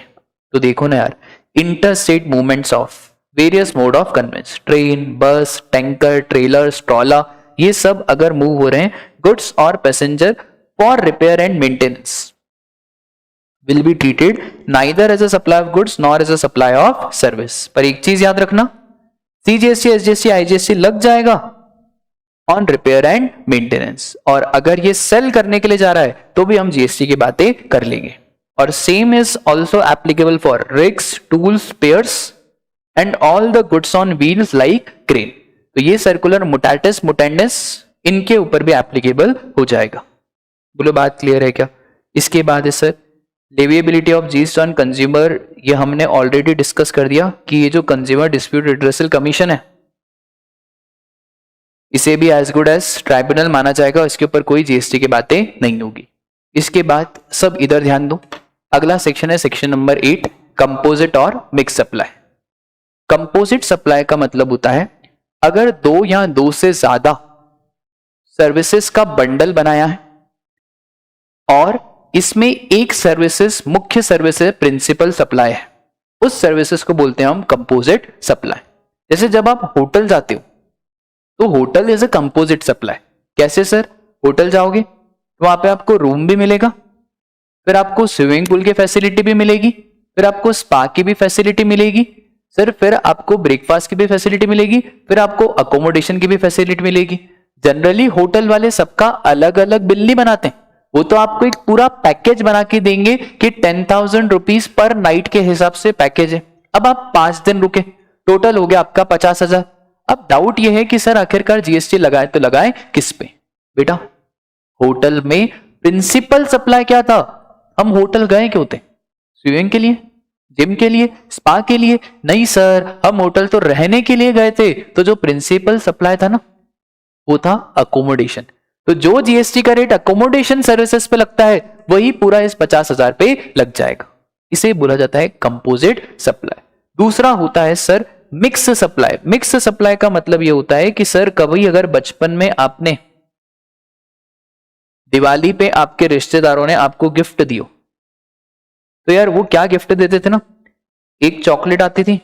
तो देखो ना यार, inter state movements of various mode of conveyance, train, bus, tanker, trailer, ट्रॉला, ये सब अगर मूव हो रहे हैं गुड्स और passenger for repair and maintenance, will be treated neither as a supply of goods nor as a supply of service। पर एक चीज याद रखना, सीजीएसटी, एसजीएसटी, आईजीएसटी लग जाएगा ऑन रिपेयर एंड मेंटेनेंस, और अगर ये सेल करने के लिए जा रहा है तो भी हम जीएसटी की बातें कर लेंगे। और same is also applicable for rigs, tools, spares and all the goods on wheels like crane. तो ये सर्कुलर मुटाटिस मुटेंडिस इनके ऊपर भी एप्लीकेबल हो जाएगा। बोलो बात क्लियर है क्या? इसके बाद है sir leviability of GST on consumer, ये हमने ऑलरेडी डिस्कस कर दिया कि ये जो कंज्यूमर डिस्प्यूट रिड्रेसल कमीशन है इसे भी एज गुड एज ट्राइब्यूनल माना जाएगा, इसके ऊपर कोई जीएसटी की बातें नहीं होगी। इसके बाद सब इधर ध्यान दो, अगला सेक्शन है सेक्शन नंबर 8, कंपोजिट और मिक्स सप्लाई। कंपोजिट सप्लाई का मतलब होता है अगर दो या दो से ज्यादा सर्विसेज का बंडल बनाया है और इसमें एक सर्विसेज मुख्य सर्विसेज प्रिंसिपल सप्लाई है, उस सर्विसेज को बोलते हैं हम कंपोजिट सप्लाई। जैसे जब आप होटल जाते हो तो hotel is a composite supply. कैसे सर? होटल जाओगे तो वहां पे आपको रूम भी मिलेगा, फिर आपको स्विमिंग पूल की फैसिलिटी भी मिलेगी, फिर आपको स्पा की भी फैसिलिटी मिलेगी सर, फिर आपको ब्रेकफास्ट की भी फैसिलिटी मिलेगी, फिर आपको अकोमोडेशन की भी फैसिलिटी मिलेगी। जनरली होटल वाले सबका अलग अलग बिल नहीं बनाते, वो तो आपको एक पूरा पैकेज बना के देंगे कि 10,000 रुपीज पर नाइट के हिसाब से पैकेज है। अब आप 5 दिन रुके, टोटल हो गया आपका 50,000। अब डाउट यह है कि सर आखिरकार जीएसटी लगाए तो लगाए किस पे? बेटा होटल में प्रिंसिपल सप्लाई क्या था? हम होटल गए क्यों थे? स्विमिंग के लिए, जिम के लिए, स्पा के लिए? नहीं सर, हम होटल तो रहने के लिए गए थे। तो जो प्रिंसिपल सप्लाई था ना वो था अकोमोडेशन। तो जो जीएसटी का रेट अकोमोडेशन सर्विसेज पे लगता है वही पूरा इस 50,000 पे लग जाएगा। इसे बोला जाता है कंपोजिट सप्लाई। दूसरा होता है sir mix supply. Mix supply का मतलब यह होता है कि सर कभी अगर बचपन में आपने दिवाली पे आपके रिश्तेदारों ने आपको गिफ्ट दियो तो यार वो क्या गिफ्ट देते थे ना, एक चॉकलेट आती थी,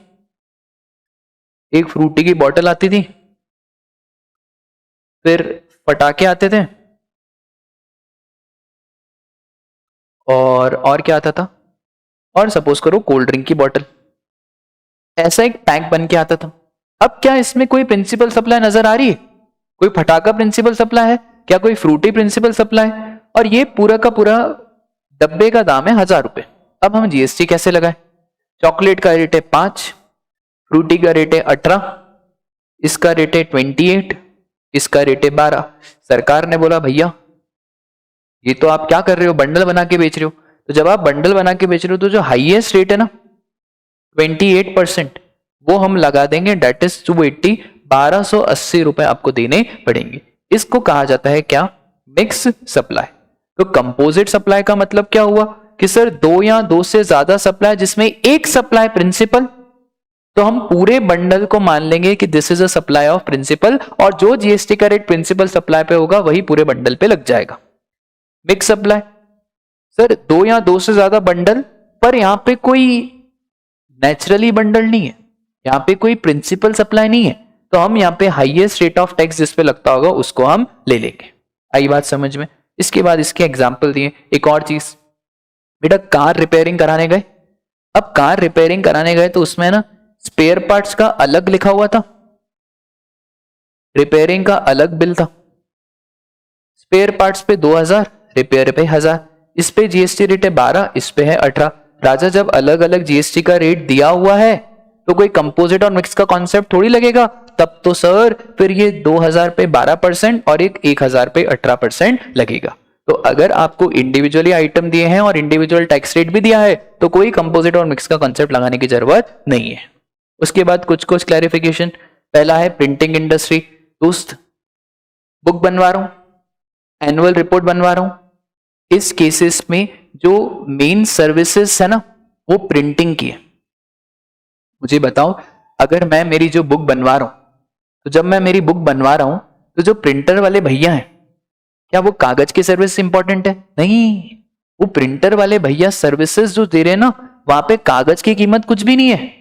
एक फ्रूटी की बोतल आती थी, फिर पटाखे आते थे और क्या आता था, और सपोज करो कोल्ड ड्रिंक की बोतल, ऐसा एक पैक बन के आता था। अब क्या इसमें कोई प्रिंसिपल सप्लाई नजर आ रही है? कोई फटाका प्रिंसिपल सप्लाई है क्या? कोई फ्रूटी प्रिंसिपल सप्लाई? और ये पूरा का पूरा डब्बे का दाम है 1000 रुपए। अब हम जीएसटी कैसे लगाएं? चॉकलेट का रेट है 5, फ्रूटी का रेट है 18, इसका रेट है 28, इसका रेट है 12। सरकार ने बोला भैया ये तो आप क्या कर रहे हो, बंडल बना के बेच रहे हो। तो जब आप बंडल बना के बेच रहे हो तो जो हाईएस्ट रेट है ना 28% वो हम लगा देंगे, डेट इज 280, 1280 रुपए आपको देने पड़ेंगे। इसको कहा जाता है क्या? Mix supply. तो कंपोजिट सप्लाई का मतलब क्या हुआ कि सर दो या दो से ज्यादा सप्लाई जिसमें एक सप्लाई प्रिंसिपल, तो हम पूरे बंडल को मान लेंगे कि this is a supply of principal, और जो जीएसटी का रेट प्रिंसिपल सप्लाई पे होगा वही पूरे बंडल पे लग जाएगा। मिक्स सप्लाई सर दो या दो से ज्यादा बंडल, पर यहां पे कोई नेचुरली बंडल नहीं है, यहां पे कोई प्रिंसिपल सप्लाई नहीं है, तो हम यहां पे हाईएस्ट रेट ऑफ टैक्स जिस पे लगता होगा उसको हम ले लेंगे। आई बात समझ में? इसके बाद इसके एग्जाम्पल दिए। एक और चीज बेटा, कार रिपेयरिंग कराने गए। अब कार रिपेयरिंग कराने गए तो उसमें ना स्पेयर पार्ट्स का अलग लिखा हुआ था रिपेयरिंग का अलग बिल था, स्पेयर पार्ट्स पे 2000, रिपेयर पे 1000, इस पे जीएसटी रेट है 12, इस पे है 18। राजा जब अलग अलग जीएसटी का रेट दिया हुआ है तो कोई कंपोजिट और मिक्स का कॉन्सेप्ट थोड़ी लगेगा, तब तो सर फिर ये 2000 पे 12% और एक 1000 पे 18% लगेगा। तो अगर आपको इंडिविजुअली आइटम दिए हैं और इंडिविजुअल टैक्स रेट भी दिया है तो कोई कंपोजिट और मिक्स का कॉन्सेप्ट लगाने की जरूरत नहीं है। उसके बाद कुछ क्लैरिफिकेशन। पहला है प्रिंटिंग इंडस्ट्री। दोस्त, बुक बनवा रहा हूं, एनुअल रिपोर्ट बनवा रहा हूं, इस केसेस में जो मेन सर्विसेज है ना वो प्रिंटिंग की है। मुझे बताओ, अगर मैं मेरी जो बुक बनवा रहा हूं, तो जब मैं मेरी बुक बनवा रहा हूं तो जो प्रिंटर वाले भैया हैं, क्या वो कागज की सर्विस इंपॉर्टेंट है? नहीं, वो प्रिंटर वाले भैया सर्विसेज जो दे रहे हैं ना, वहां पे कागज की कीमत कुछ भी नहीं है,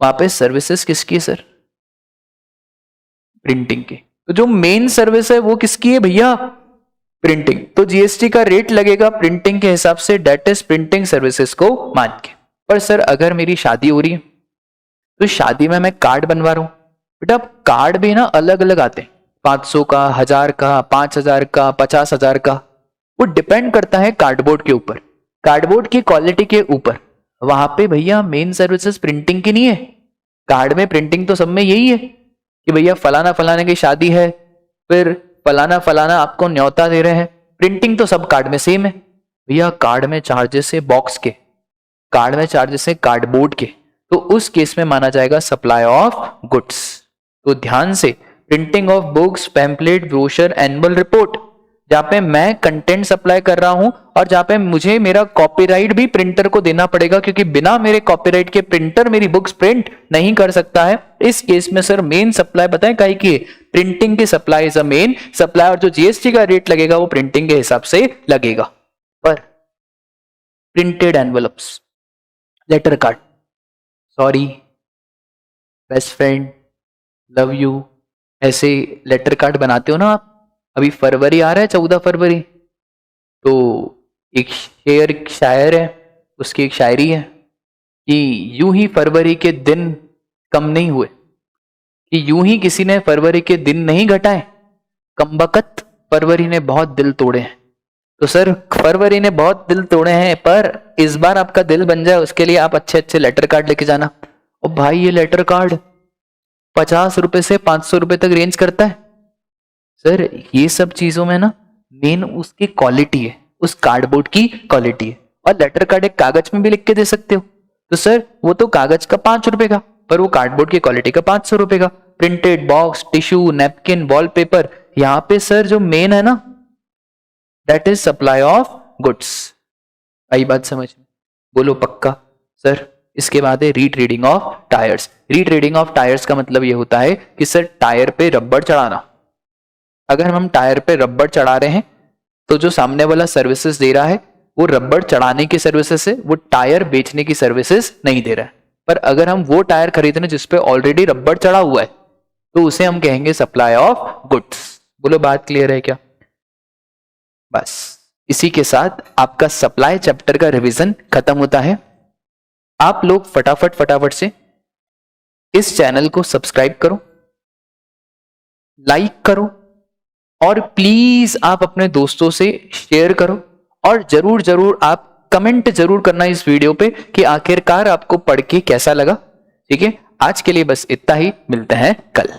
वहां पे सर्विसेज किसकी है सर? प्रिंटिंग की। तो जो मेन सर्विस है वो किसकी है भैया? प्रिंटिंग। तो जीएसटी का रेट लगेगा प्रिंटिंग के हिसाब से, डेट इज प्रिंटिंग सर्विसेज को मान के। पर सर अगर मेरी शादी हो रही है तो शादी में मैं कार्ड बनवा रहा हूं, बेटा कार्ड भी ना अलग अलग आते हैं, 500 का, 1000 का, 5000 का, 50,000 का, वो डिपेंड करता है कार्डबोर्ड के ऊपर, कार्डबोर्ड की क्वालिटी के ऊपर। वहां पे भैया मेन सर्विसेज प्रिंटिंग की नहीं है, कार्ड में प्रिंटिंग तो सब में यही है कि भैया फलाना फलाने की शादी है, फिर फलाना फलाना आपको न्योता दे रहे हैं, प्रिंटिंग तो सब कार्ड में सेम है। भैया कार्ड में चार्जेस है बॉक्स के, कार्ड में चार्जेस है कार्डबोर्ड के, तो उस केस में माना जाएगा सप्लाई ऑफ गुड्स। तो ध्यान से, printing of books, pamphlet, brochure, annual report, जहां पे मैं कंटेंट सप्लाई कर रहा हूं और जहां पे मुझे मेरा कॉपीराइट भी प्रिंटर को देना पड़ेगा, क्योंकि बिना मेरे कॉपीराइट के प्रिंटर मेरी बुक्स प्रिंट नहीं कर सकता है। इस केस में सर मेन सप्लाई बताएं काहे की? प्रिंटिंग की supply is a main supply, और जो जीएसटी का रेट लगेगा वो प्रिंटिंग के हिसाब से लगेगा। पर printed envelopes, letter card, sorry, best friend, love you, ऐसे लेटर कार्ड बनाते हो ना आप। अभी फरवरी आ रहा है, 14 फरवरी, तो एक शायर है, उसकी एक शायरी है कि यूं ही फरवरी के दिन कम नहीं हुए, कि यूं ही किसी ने फरवरी के दिन नहीं घटाए, कमबख्त फरवरी ने बहुत दिल तोड़े हैं। तो सर फरवरी ने बहुत दिल तोड़े हैं, पर इस बार आपका दिल बन जाए उसके लिए आप अच्छे अच्छे लेटर कार्ड लेके जाना। और भाई ये लेटर कार्ड 50 रुपए से 500 रुपए तक रेंज करता है। सर ये सब चीजों में ना मेन उसकी क्वालिटी है, उस कार्डबोर्ड की क्वालिटी है। और लेटर कार्ड एक कागज में भी लिख के दे सकते हो, तो सर वो तो कागज का 5 रुपए का, पर वो कार्डबोर्ड की क्वालिटी का 500 रुपए का। Printed box, tissue, napkin, wallpaper, यहां पे सर जो मेन है ना that is supply of goods. आई बात समझ में? बोलो पक्का? सर इसके बाद है retreading of tyres. Retreading of tyres का मतलब ये होता है कि सर टायर पे रबड़ चढ़ाना। अगर हम टायर पे रबड़ चढ़ा रहे हैं तो जो सामने वाला सर्विसेज दे रहा है वो रबड़ चढ़ाने की सर्विसेज है, वो टायर बेचने की सर्विसेज नहीं दे रहा है। पर अगर हम वो टायर खरीद रहे हैं जिसपे ऑलरेडी रबड़ चढ़ा हुआ है तो उसे हम कहेंगे सप्लाई ऑफ गुड्स। बोलो बात क्लियर है क्या? बस इसी के साथ आपका सप्लाई चैप्टर का रिवीजन खत्म होता है। आप लोग फटाफट से इस चैनल को सब्सक्राइब करो, लाइक करो, और प्लीज आप अपने दोस्तों से शेयर करो, और जरूर आप कमेंट जरूर करना इस वीडियो पे कि आखिरकार आपको पढ़ के कैसा लगा। ठीक है, आज के लिए बस इतना ही, मिलते हैं कल।